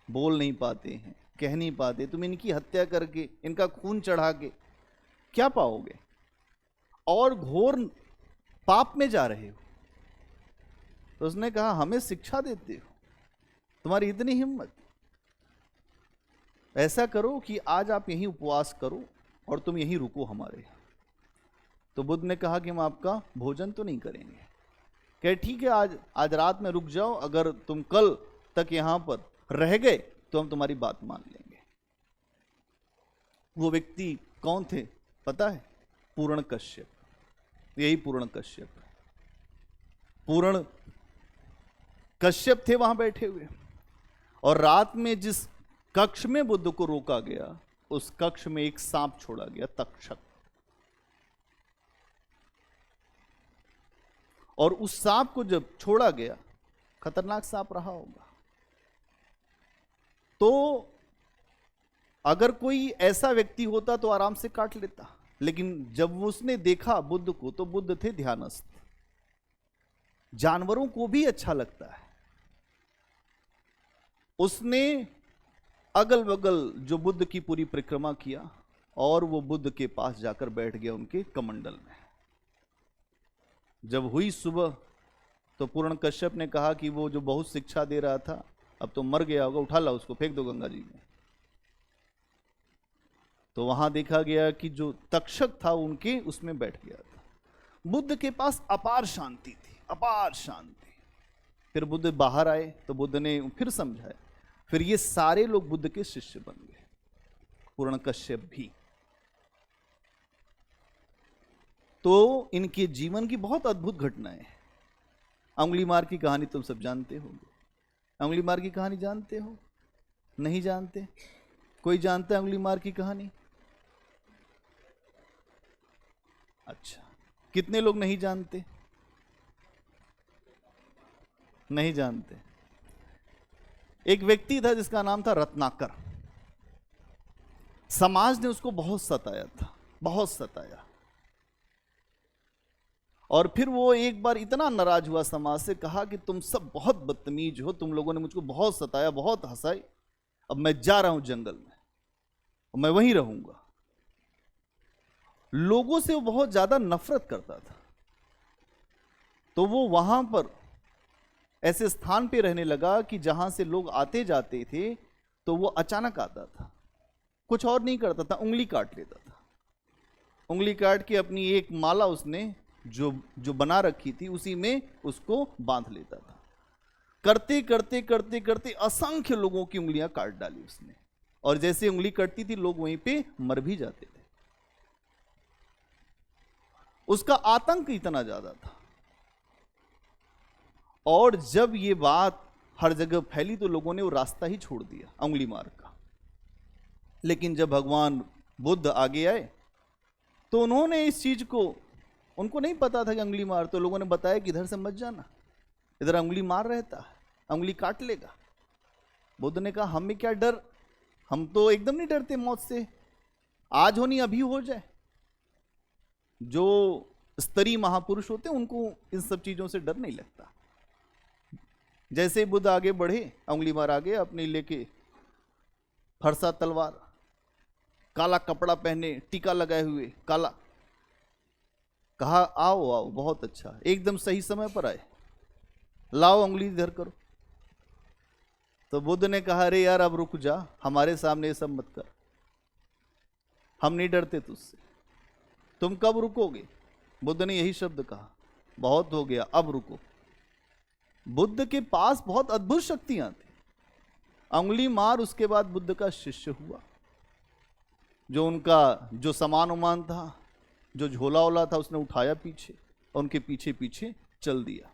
बोल नहीं पाते हैं, कह नहीं पाते, तुम इनकी हत्या करके, इनका खून चढ़ा के क्या पाओगे? और घोर पाप में जा रहे हो। तो उसने कहा हमें शिक्षा देते हो, तुम्हारी इतनी हिम्मत, ऐसा करो कि आज आप यहीं उपवास करो और तुम यहीं रुको हमारे यहाँ। तो बुद्ध ने कहा कि हम आपका भोजन तो नहीं करेंगे। कहे ठीक है, आज रात में रुक जाओ, अगर तुम कल तक यहां पर रह गए तो हम तुम्हारी बात मान लेंगे। वो व्यक्ति कौन थे पता है? पूर्ण कश्यप। यही पूर्ण कश्यप। पूर्ण कश्यप थे वहां बैठे हुए, और रात में जिस कक्ष में बुद्ध को रोका गया उस कक्ष में एक सांप छोड़ा गया, तक्षक। और उस सांप को जब छोड़ा गया, खतरनाक सांप रहा होगा, तो अगर कोई ऐसा व्यक्ति होता तो आराम से काट लेता, लेकिन जब उसने देखा बुद्ध को, तो बुद्ध थे ध्यानस्थ। जानवरों को भी अच्छा लगता है। उसने अगल बगल जो बुद्ध की पूरी परिक्रमा किया और वो बुद्ध के पास जाकर बैठ गया उनके कमंडल में। जब हुई सुबह तो पूर्ण कश्यप ने कहा कि वो जो बहुत शिक्षा दे रहा था अब तो मर गया होगा, उठा ला उसको, फेंक दो गंगा जी में। तो वहां देखा गया कि जो तक्षक था उनके उसमें बैठ गया था। बुद्ध के पास अपार शांति थी, अपार शांति। फिर बुद्ध बाहर आए तो बुद्ध ने फिर समझाया, फिर ये सारे लोग बुद्ध के शिष्य बन गए, पूर्ण कश्यप भी। तो इनके जीवन की बहुत अद्भुत घटनाएं हैं। अंगुलीमार की कहानी तुम सब जानते होंगे। अंगुलीमार की कहानी जानते हो? नहीं जानते? कोई जानता है अंगुलीमार की कहानी? अच्छा, कितने लोग नहीं जानते? नहीं जानते। एक व्यक्ति था जिसका नाम था रत्नाकर। समाज ने उसको बहुत सताया था, बहुत सताया। और फिर वो एक बार इतना नाराज हुआ समाज से, कहा कि तुम सब बहुत बदतमीज हो, तुम लोगों ने मुझको बहुत सताया, बहुत हंसाई, अब मैं जा रहा हूं जंगल में और मैं वहीं रहूंगा। लोगों से वो बहुत ज्यादा नफरत करता था, तो वो वहां पर ऐसे स्थान पे रहने लगा कि जहां से लोग आते जाते थे, तो वो अचानक आता था, कुछ और नहीं करता था, उंगली काट लेता था। उंगली काट के अपनी एक माला उसने जो बना रखी थी उसी में उसको बांध लेता था। करते करते करते करते असंख्य लोगों की उंगलियां काट डाली उसने, और जैसे उंगली कटती थी लोग वहीं पे मर भी जाते थे। उसका आतंक इतना ज्यादा था। और जब ये बात हर जगह फैली तो लोगों ने वो रास्ता ही छोड़ दिया अंगुलीमार का। लेकिन जब भगवान बुद्ध आगे आए तो उन्होंने इस चीज को, उनको नहीं पता था कि अंगुलीमार, तो लोगों ने बताया कि इधर से मत जाना, इधर अंगुलीमार रहता है, अंगुली काट लेगा। बुद्ध ने कहा हमें क्या डर, हम तो एकदम नहीं डरते मौत से, आज हो नहीं अभी हो जाए। जो स्तरीय महापुरुष होते हैं उनको इन सब चीजों से डर नहीं लगता। जैसे ही बुद्ध आगे बढ़े, अंगुलीमार आगे अपने लेके फरसा तलवार, काला कपड़ा पहने, टीका लगाए हुए काला, कहा आओ आओ, बहुत अच्छा, एकदम सही समय पर आए, लाओ अंगुली इधर करो। तो बुद्ध ने कहा अरे यार अब रुक जा, हमारे सामने ये सब मत कर, हम नहीं डरते तुझसे, तुम कब रुकोगे? बुद्ध ने यही शब्द कहा, बहुत हो गया अब रुको। बुद्ध के पास बहुत अद्भुत शक्तियां थी। अंगुलीमार उसके बाद बुद्ध का शिष्य हुआ। जो उनका जो सामान उमान था, जो झोला ओला था, उसने उठाया पीछे और उनके पीछे पीछे चल दिया।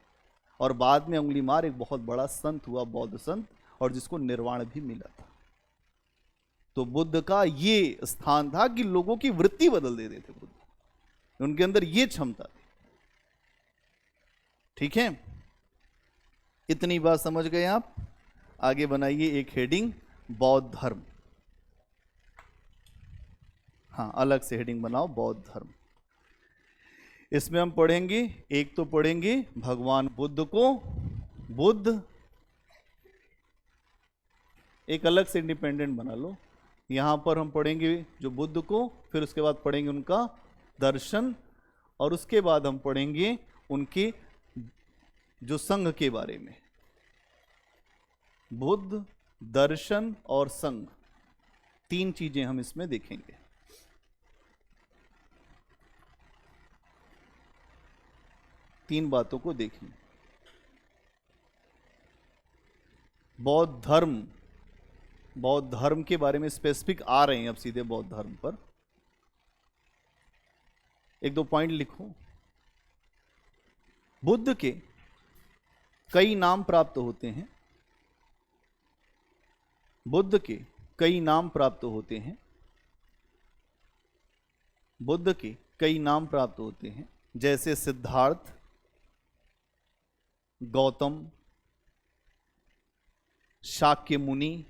और बाद में अंगुलीमार एक बहुत बड़ा संत हुआ, बौद्ध संत, और जिसको निर्वाण भी मिला था। तो बुद्ध का ये स्थान था कि लोगों की वृत्ति बदल देते थे बुद्ध, उनके अंदर ये क्षमता थी। ठीक है, इतनी बात समझ गए आप? आगे बनाइए एक हेडिंग, बौद्ध धर्म। हाँ, अलग से हेडिंग बनाओ, बौद्ध धर्म। इसमें हम पढ़ेंगे, एक तो पढ़ेंगे भगवान बुद्ध को, बुद्ध एक अलग से इंडिपेंडेंट बना लो। यहां पर हम पढ़ेंगे जो बुद्ध को, फिर उसके बाद पढ़ेंगे उनका दर्शन, और उसके बाद हम पढ़ेंगे उनके जो संघ के बारे में। बुद्ध, दर्शन और संघ, तीन चीजें हम इसमें देखेंगे। तीन बातों को देखेंगे। बौद्ध धर्म, बौद्ध धर्म के बारे में स्पेसिफिक आ रहे हैं अब सीधे बौद्ध धर्म पर। एक दो पॉइंट लिखो। बुद्ध के कई नाम प्राप्त होते हैं, बुद्ध के कई नाम प्राप्त होते हैं। बुद्ध के कई नाम प्राप्त होते हैं, जैसे सिद्धार्थ, गौतम, शाक्य मुनि।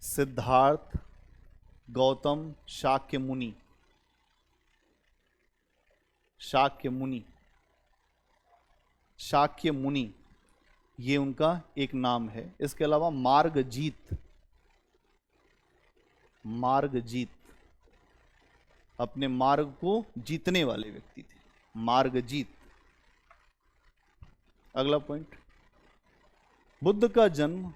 सिद्धार्थ, गौतम, शाक्य मुनि। शाक्य मुनि, शाक्य मुनि, ये उनका एक नाम है। इसके अलावा मार्गजीत, मार्गजीत, अपने मार्ग को जीतने वाले व्यक्ति थे, मार्गजीत। अगला पॉइंट, बुद्ध का जन्म,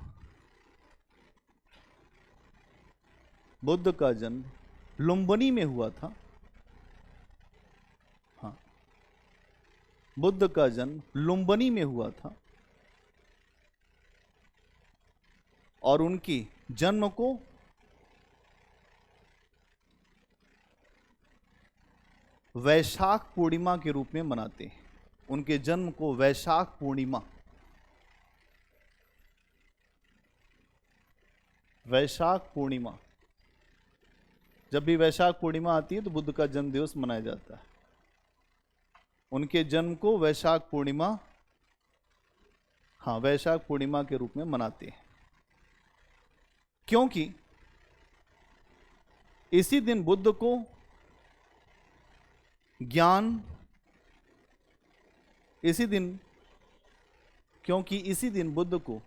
बुद्ध का जन्म लुम्बिनी में हुआ था। हाँ, बुद्ध का जन्म लुम्बिनी में हुआ था और उनके जन्म को वैशाख पूर्णिमा के रूप में मनाते हैं। उनके जन्म को वैशाख पूर्णिमा, वैशाख पूर्णिमा, जब भी वैशाख पूर्णिमा आती है तो बुद्ध का जन्म दिवस मनाया जाता है। उनके जन्म को वैशाख पूर्णिमा, हाँ, वैशाख पूर्णिमा के रूप में मनाते हैं, क्योंकि इसी दिन बुद्ध को ज्ञान, इसी दिन, क्योंकि इसी दिन बुद्ध को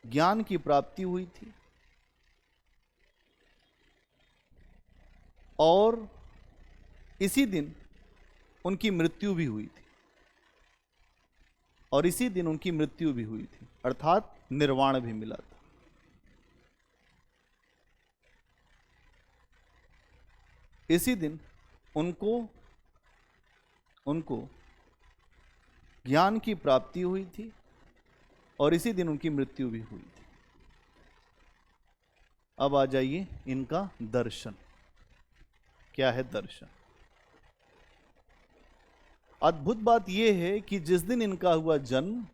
ज्ञान की प्राप्ति हुई थी और इसी दिन उनकी मृत्यु भी हुई थी, और इसी दिन उनकी मृत्यु भी हुई थी, अर्थात निर्वाण भी मिला था। इसी दिन उनको ज्ञान की प्राप्ति हुई थी और इसी दिन उनकी मृत्यु भी हुई थी। अब आ जाइए इनका दर्शन। क्या है दर्शन? अद्भुत बात यह है कि जिस दिन इनका हुआ जन्म,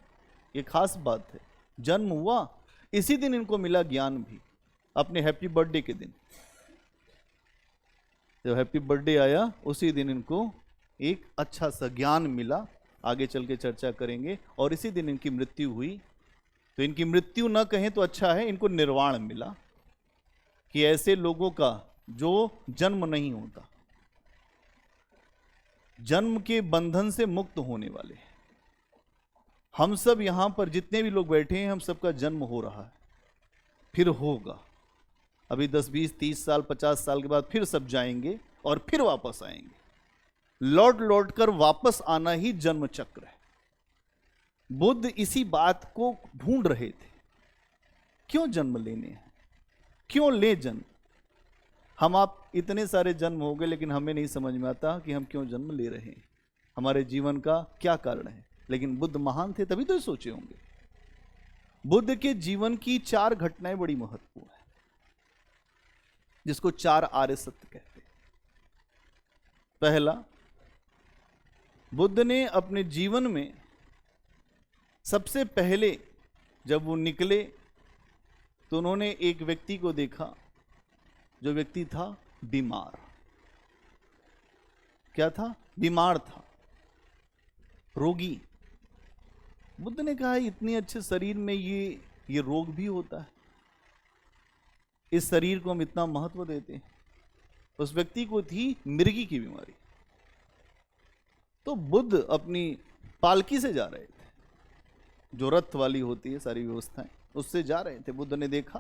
ये खास बात है, जन्म हुआ इसी दिन इनको मिला ज्ञान भी, अपने हैप्पी बर्थडे के दिन। जब हैप्पी बर्थडे आया उसी दिन इनको एक अच्छा सा ज्ञान मिला, आगे चल के चर्चा करेंगे, और इसी दिन इनकी मृत्यु हुई। तो इनकी मृत्यु न कहें तो अच्छा है, इनको निर्वाण मिला, कि ऐसे लोगों का जो जन्म नहीं होता, जन्म के बंधन से मुक्त होने वाले। हम सब यहां पर जितने भी लोग बैठे हैं, हम सबका जन्म हो रहा है, फिर होगा। अभी 10, 20, 30 साल, 50 साल के बाद फिर सब जाएंगे और फिर वापस आएंगे। लौट लौट कर वापस आना ही जन्म चक्र है। बुद्ध इसी बात को ढूंढ रहे थे, क्यों जन्म लेने हैं, क्यों ले जन्म। हम आप इतने सारे जन्म हो गए, लेकिन हमें नहीं समझ में आता कि हम क्यों जन्म ले रहे हैं, हमारे जीवन का क्या कारण है। लेकिन बुद्ध महान थे, तभी तो ये सोचे होंगे। बुद्ध के जीवन की 4 घटनाएं बड़ी महत्वपूर्ण है, जिसको 4 आर्य सत्य कहते हैं। पहला, बुद्ध ने अपने जीवन में सबसे पहले जब वो निकले तो उन्होंने एक व्यक्ति को देखा, जो व्यक्ति था बीमार। क्या था? बीमार था, रोगी। बुद्ध ने कहा, इतने अच्छे शरीर में ये रोग भी होता है, इस शरीर को हम इतना महत्व देते हैं। उस व्यक्ति को थी मिर्गी की बीमारी। तो बुद्ध अपनी पालकी से जा रहे थे, जो रथ वाली होती है सारी व्यवस्थाएं, उससे जा रहे थे। बुद्ध ने देखा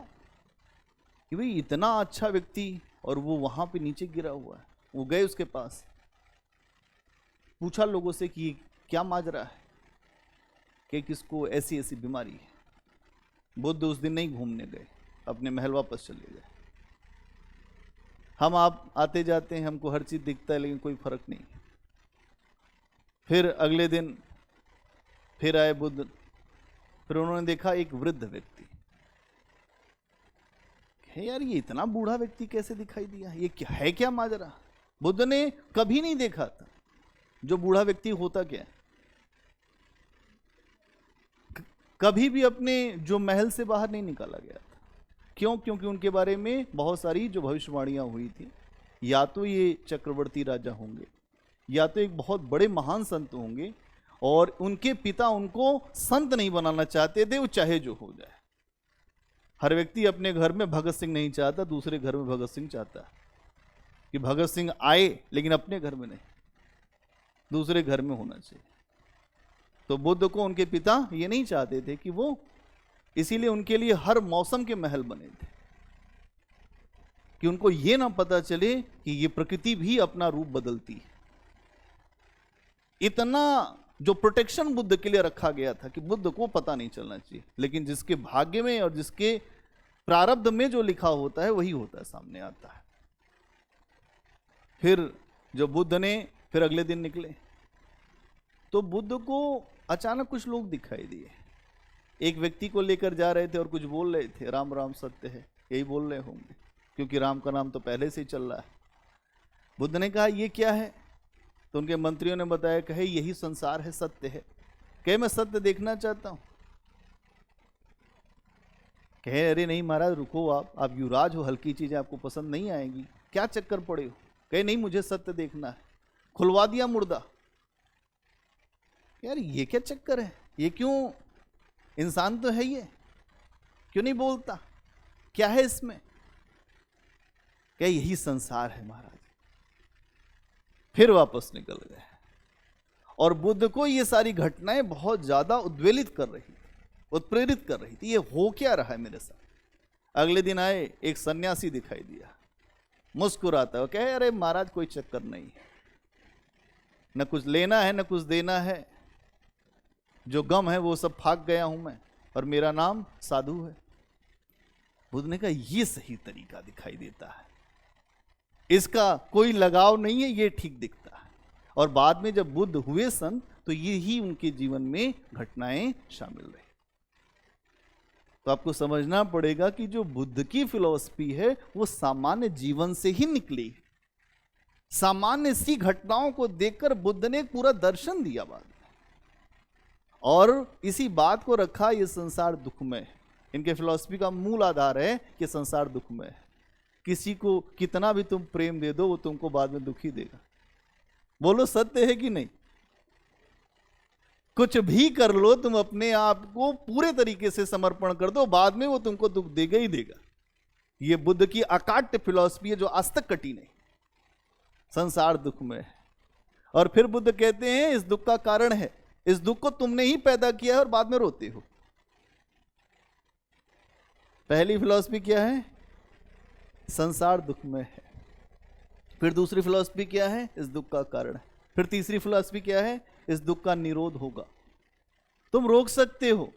कि भाई इतना अच्छा व्यक्ति और वो वहां पे नीचे गिरा हुआ है। वो गए उसके पास, पूछा लोगों से कि क्या माजरा है, कि किसको ऐसी ऐसी बीमारी है। बुद्ध उस दिन नहीं घूमने गए, अपने महल वापस चले गए। हम आप आते जाते हैं, हमको हर चीज दिखता है, लेकिन कोई फर्क नहीं। फिर अगले दिन फिर आए बुद्ध, फिर उन्होंने देखा एक वृद्ध व्यक्ति है। यार ये इतना बूढ़ा व्यक्ति कैसे दिखाई दिया, ये क्या है, क्या माजरा। बुद्ध ने कभी नहीं देखा था जो बूढ़ा व्यक्ति होता क्या है। कभी भी अपने जो महल से बाहर नहीं निकाला गया था। क्यों? क्योंकि उनके बारे में बहुत सारी जो भविष्यवाणियां हुई थी या तो ये चक्रवर्ती राजा होंगे, या तो एक बहुत बड़े महान संत होंगे, और उनके पिता उनको संत नहीं बनाना चाहते थे, वो चाहे जो हो जाए। हर व्यक्ति अपने घर में भगत सिंह नहीं चाहता, दूसरे घर में भगत सिंह चाहता है कि भगत सिंह आए, लेकिन अपने घर में नहीं, दूसरे घर में होना चाहिए। तो बुद्ध को उनके पिता ये नहीं चाहते थे कि वो, इसीलिए उनके लिए हर मौसम के महल बने थे कि उनको ये ना पता चले कि ये प्रकृति भी अपना रूप बदलती है। इतना जो प्रोटेक्शन बुद्ध के लिए रखा गया था कि बुद्ध को पता नहीं चलना चाहिए, लेकिन जिसके भाग्य में और जिसके प्रारब्ध में जो लिखा होता है वही होता है, सामने आता है। फिर जो बुद्ध ने फिर अगले दिन निकले तो बुद्ध को अचानक कुछ लोग दिखाई दिए। एक व्यक्ति को लेकर जा रहे थे और कुछ बोल रहे थे, राम राम सत्य है, यही बोल रहे होंगे, क्योंकि राम का नाम तो पहले से ही चल रहा है। बुद्ध ने कहा ये क्या है? तो उनके मंत्रियों ने बताया, कहे यही संसार है, सत्य है। कहे मैं सत्य देखना चाहता हूं। कहे अरे नहीं महाराज रुको, आप युवराज हो, हल्की चीजें आपको पसंद नहीं आएंगी, क्या चक्कर पड़े हो? कहे नहीं मुझे सत्य देखना है। खुलवा दिया मुर्दा। यार ये क्या चक्कर है, ये क्यों, इंसान तो है ये, क्यों नहीं बोलता, क्या है इसमें? क्या यही संसार है महाराज। फिर वापस निकल गए। और बुद्ध को ये सारी घटनाएं बहुत ज्यादा उद्वेलित कर रही थी, उत्प्रेरित कर रही थी, ये हो क्या रहा है मेरे साथ। अगले दिन आए, एक सन्यासी दिखाई दिया, मुस्कुराता है, कहे अरे महाराज कोई चक्कर नहीं है, न कुछ लेना है न कुछ देना है, जो गम है वो सब भाग गया हूं मैं, और मेरा नाम साधु है। बुद्ध ने कहा ये सही तरीका दिखाई देता है, इसका कोई लगाव नहीं है, ये ठीक दिखता है। और बाद में जब बुद्ध हुए संत तो ये ही उनके जीवन में घटनाएं शामिल रही। तो आपको समझना पड़ेगा कि जो बुद्ध की फिलॉसफी है वो सामान्य जीवन से ही निकली है। सामान्य सी घटनाओं को देखकर बुद्ध ने एक पूरा दर्शन दिया बाद में, और इसी बात को रखा ये संसार दुखमय है। इनके फिलॉसफी का मूल आधार है कि संसार दुखमय है। किसी को कितना भी तुम प्रेम दे दो वो तुमको बाद में दुखी देगा। बोलो सत्य है कि नहीं? कुछ भी कर लो तुम, अपने आप को पूरे तरीके से समर्पण कर दो, बाद में वो तुमको दुख देगा ही देगा। ये बुद्ध की अकाट्य फिलॉसफी है जो आज तक कटी नहीं। संसार दुख में है। और फिर बुद्ध कहते हैं इस दुख का कारण है, इस दुख को तुमने ही पैदा किया है और बाद में रोते हो। पहली फिलॉसफी क्या है? संसार दुख में है। फिर दूसरी फिलॉसफी क्या है? इस दुख का कारण है। फिर तीसरी फिलॉसफी क्या है? इस दुख का निरोध होगा, तुम रोक सकते हो।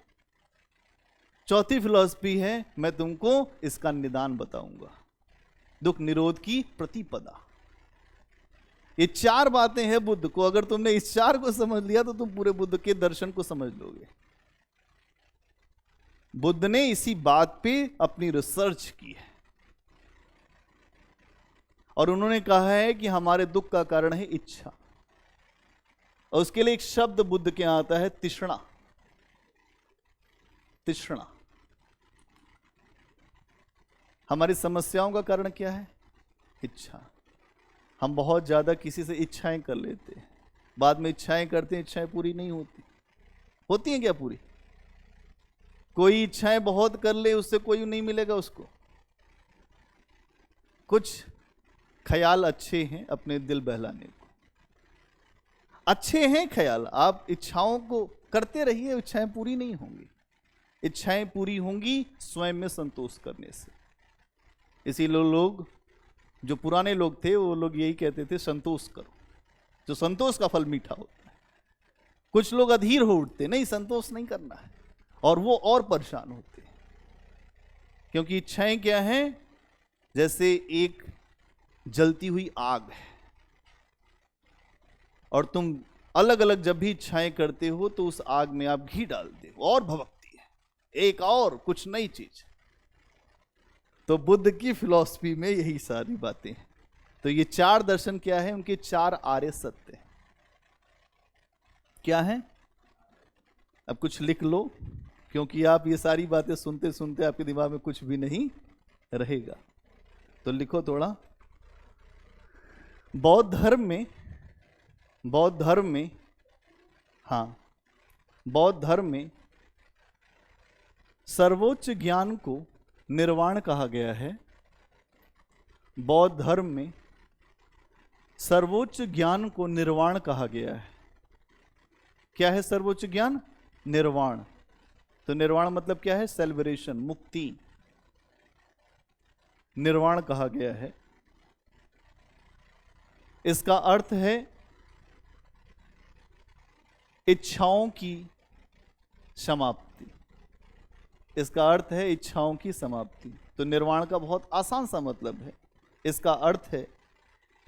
चौथी फिलॉसफी है मैं तुमको इसका निदान बताऊंगा, दुख निरोध की प्रतिपदा। ये चार बातें हैं बुद्ध को। अगर तुमने इस चार को समझ लिया तो तुम पूरे बुद्ध के दर्शन को समझ लोगे। बुद्ध ने इसी बात पे अपनी रिसर्च की है और उन्होंने कहा है कि हमारे दुख का कारण है इच्छा। और उसके लिए एक शब्द बुद्ध के यहां आता है तृष्णा। तृष्णा। हमारी समस्याओं का कारण क्या है? इच्छा। हम बहुत ज्यादा किसी से इच्छाएं कर लेते हैं, बाद में इच्छाएं करते हैं, इच्छाएं पूरी नहीं होती। होती हैं क्या पूरी? कोई इच्छाएं बहुत कर ले, उससे कोई नहीं मिलेगा उसको। कुछ ख्याल अच्छे हैं अपने दिल बहलाने को, अच्छे हैं ख्याल, आप इच्छाओं को करते रहिए, इच्छाएं पूरी नहीं होंगी। इच्छाएं पूरी होंगी स्वयं में संतोष करने से। इसीलिए लोग, जो पुराने लोग थे वो लोग यही कहते थे संतोष करो, जो संतोष का फल मीठा होता है। कुछ लोग अधीर हो उठते, नहीं संतोष नहीं करना है, और वो और परेशान होते हैं। क्योंकि इच्छाएं क्या हैं? जैसे एक जलती हुई आग है, और तुम अलग अलग जब भी इच्छाएं करते हो तो उस आग में आप घी डालते हो और भभकती है, एक और कुछ नई चीज। तो बुद्ध की फिलॉसफी में यही सारी बातें हैं। तो ये चार दर्शन क्या है? उनके चार आर्य सत्य हैं। क्या है? अब कुछ लिख लो, क्योंकि आप ये सारी बातें सुनते सुनते आपके दिमाग में कुछ भी नहीं रहेगा। तो लिखो थोड़ा। बौद्ध धर्म में हाँ, बौद्ध धर्म में सर्वोच्च ज्ञान को निर्वाण कहा गया है। बौद्ध धर्म में सर्वोच्च ज्ञान को निर्वाण कहा गया है। क्या है सर्वोच्च ज्ञान? निर्वाण। तो निर्वाण मतलब क्या है? सेलिब्रेशन, मुक्ति, निर्वाण कहा गया है। इसका अर्थ है इच्छाओं की समाप्ति। इसका अर्थ है इच्छाओं की समाप्ति। तो निर्वाण का बहुत आसान सा मतलब है, इसका अर्थ है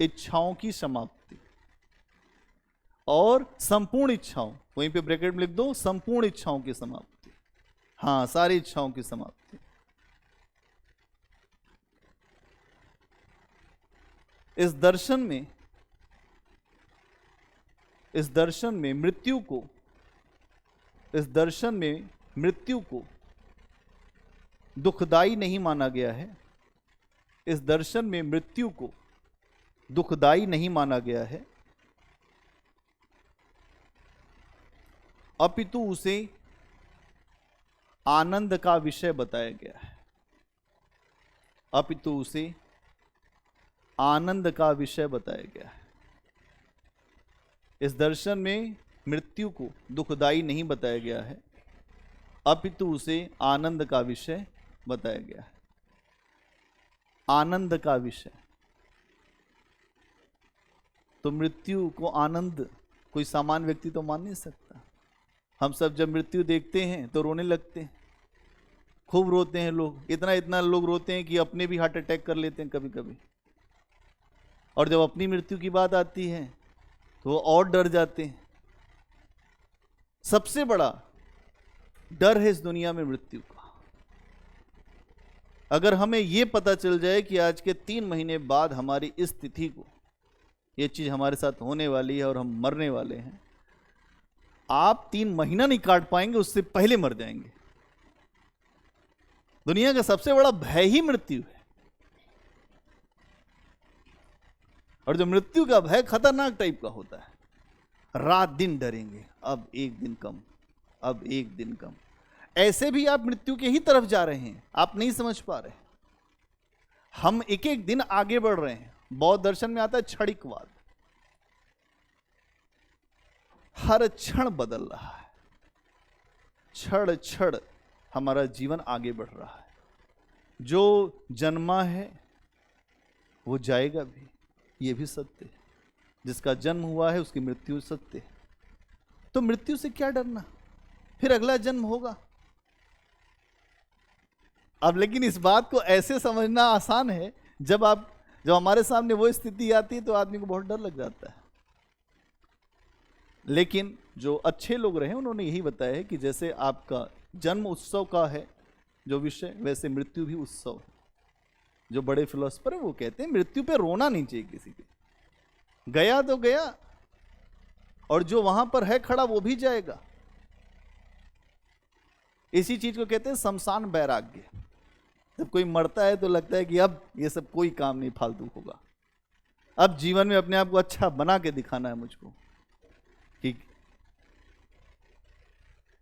इच्छाओं की समाप्ति और संपूर्ण इच्छाओं, वहीं पे ब्रैकेट में लिख दो, संपूर्ण इच्छाओं की समाप्ति। हाँ, सारी इच्छाओं की समाप्ति। इस दर्शन में मृत्यु को दुखदाई नहीं माना गया है। इस दर्शन में मृत्यु को दुखदाई नहीं माना गया है, अपितु उसे आनंद का विषय बताया गया है। अपितु उसे आनंद का विषय बताया गया है। इस दर्शन में मृत्यु को दुखदाई नहीं बताया गया है, अपितु उसे आनंद का विषय बताया गया है। आनंद का विषय। तो मृत्यु को आनंद कोई सामान्य व्यक्ति तो मान नहीं सकता। हम सब जब मृत्यु देखते हैं तो रोने लगते हैं, खूब रोते हैं लोग। इतना लोग रोते हैं कि अपने भी हार्ट अटैक कर लेते हैं कभी कभी। और जब अपनी मृत्यु की बात आती है तो वो और डर जाते हैं। सबसे बड़ा डर है इस दुनिया में मृत्यु का। अगर हमें यह पता चल जाए कि आज के 3 महीने बाद हमारी इस तिथि को यह चीज हमारे साथ होने वाली है और हम मरने वाले हैं, आप 3 महीना नहीं काट पाएंगे, उससे पहले मर जाएंगे। दुनिया का सबसे बड़ा भय ही मृत्यु है। और जो मृत्यु का भय खतरनाक टाइप का होता है, रात दिन डरेंगे, अब एक दिन कम, अब एक दिन कम। ऐसे भी आप मृत्यु के ही तरफ जा रहे हैं, आप नहीं समझ पा रहे। हम एक एक दिन आगे बढ़ रहे हैं। बौद्ध दर्शन में आता है क्षणिकवाद। हर क्षण बदल रहा है, क्षण क्षण हमारा जीवन आगे बढ़ रहा है। जो जन्मा है वो जाएगा भी, ये भी सत्य है। जिसका जन्म हुआ है उसकी मृत्यु सत्य है। तो मृत्यु से क्या डरना, फिर अगला जन्म होगा। अब लेकिन इस बात को ऐसे समझना आसान है, जब हमारे सामने वो स्थिति आती है तो आदमी को बहुत डर लग जाता है। लेकिन जो अच्छे लोग रहे उन्होंने यही बताया है कि जैसे आपका जन्म उत्सव का है जो विषय, वैसे मृत्यु भी उत्सव है। जो बड़े फिलोसफर है वो कहते हैं मृत्यु पे रोना नहीं चाहिए किसी के। गया तो गया, और जो वहां पर है खड़ा वो भी जाएगा। इसी चीज को कहते हैं शमशान वैराग्य। जब कोई मरता है तो लगता है कि अब ये सब कोई काम नहीं, फालतू होगा। अब जीवन में अपने आप को अच्छा बना के दिखाना है मुझको। कि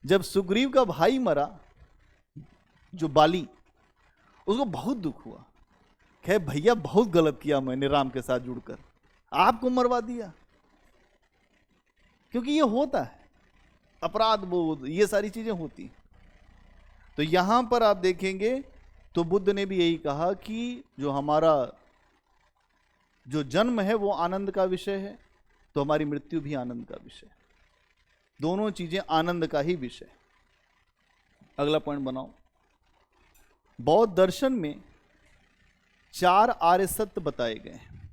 जब सुग्रीव का भाई मरा, जो बाली, उसको बहुत दुख हुआ। कहे भैया बहुत गलत किया मैंने राम के साथ जुड़कर, आपको मरवा दिया। क्योंकि ये होता है, अपराध बोध, ये सारी चीजें होती। तो यहां पर आप देखेंगे तो बुद्ध ने भी यही कहा कि जो हमारा जो जन्म है वो आनंद का विषय है, तो हमारी मृत्यु भी आनंद का विषय। दोनों चीजें आनंद का ही विषय। अगला पॉइंट बनाओ। बौद्ध दर्शन में 4 आर्य सत्य बताए गए हैं।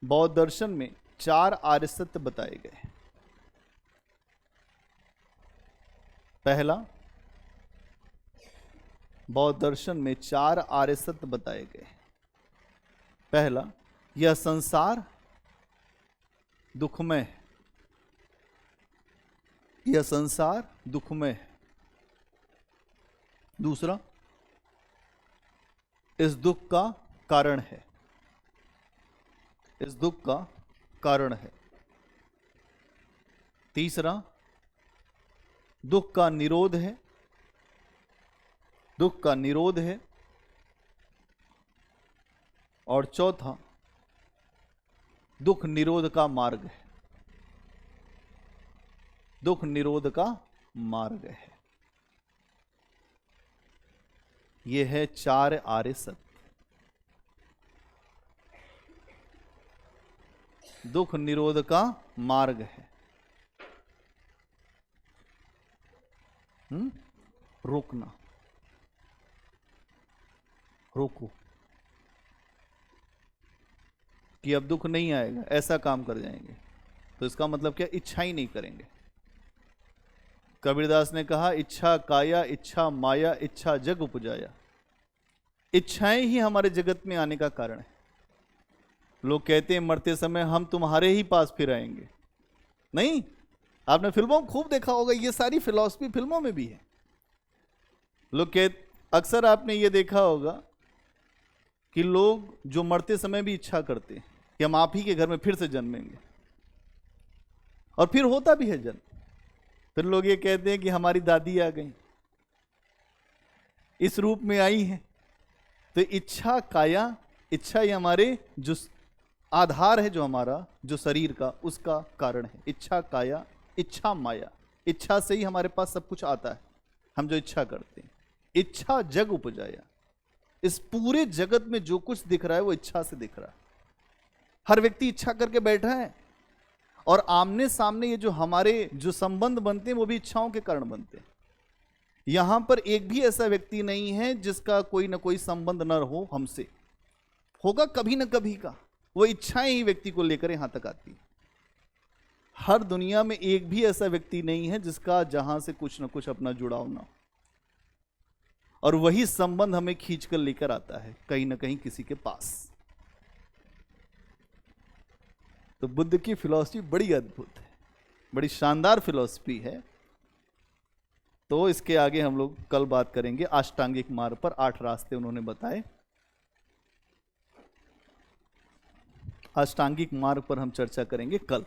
बौद्ध दर्शन में 4 आर्य सत्य बताए गए हैं। पहला, बौद्ध दर्शन में 4 आर्य सत्य बताए गए। पहला, यह संसार दुखमय है। यह संसार दुखमय है। दूसरा, इस दुख का कारण है। इस दुख का कारण है। तीसरा, दुख का निरोध है, दुख का निरोध है। और चौथा, दुख निरोध का मार्ग है, दुख निरोध का मार्ग है। यह है 4 आर्य सत्य। दुख निरोध का मार्ग है। रोकना, रोको कि अब दुख नहीं आएगा, ऐसा काम कर जाएंगे, तो इसका मतलब क्या? इच्छा ही नहीं करेंगे। कबीरदास ने कहा, इच्छा काया, इच्छा माया, इच्छा जग उपजाया। इच्छाएं ही हमारे जगत में आने का कारण है। लोग कहते हैं मरते समय हम तुम्हारे ही पास फिर आएंगे। नहीं, आपने फिल्मों में खूब देखा होगा, ये सारी फिलॉसफी फिल्मों में भी है। लोग अक्सर आपने ये देखा होगा कि लोग जो मरते समय भी इच्छा करते हैं कि हम आप ही के घर में फिर से जन्मेंगे, और फिर होता भी है जन्म। फिर लोग ये कहते हैं कि हमारी दादी आ गई, इस रूप में आई है। तो इच्छा काया, इच्छा ही हमारे जो आधार है, जो हमारा जो शरीर का, उसका कारण है। इच्छा काया, इच्छा माया। इच्छा से ही हमारे पास सब कुछ आता है, हम जो इच्छा करते हैं। इच्छा जग उपजाया। इस पूरे जगत में जो कुछ दिख रहा है वो इच्छा से दिख रहा है। हर व्यक्ति इच्छा करके बैठा है, और आमने सामने ये जो हमारे जो संबंध बनते हैं वो भी इच्छाओं के कारण बनते हैं। यहां पर एक भी ऐसा व्यक्ति नहीं है जिसका कोई ना कोई संबंध न हो हमसे, होगा कभी ना कभी का। वो इच्छाएं ही व्यक्ति को लेकर यहां तक आती है। हर दुनिया में एक भी ऐसा व्यक्ति नहीं है जिसका जहां से कुछ ना कुछ अपना जुड़ाव ना हो, और वही संबंध हमें खींच कर लेकर आता है कहीं ना कहीं किसी के पास। तो बुद्ध की फिलॉसफी बड़ी अद्भुत है, बड़ी शानदार फिलॉसफी है। तो इसके आगे हम लोग कल बात करेंगे। अष्टांगिक मार्ग पर 8 रास्ते उन्होंने बताए। अष्टांगिक मार्ग पर हम चर्चा करेंगे कल।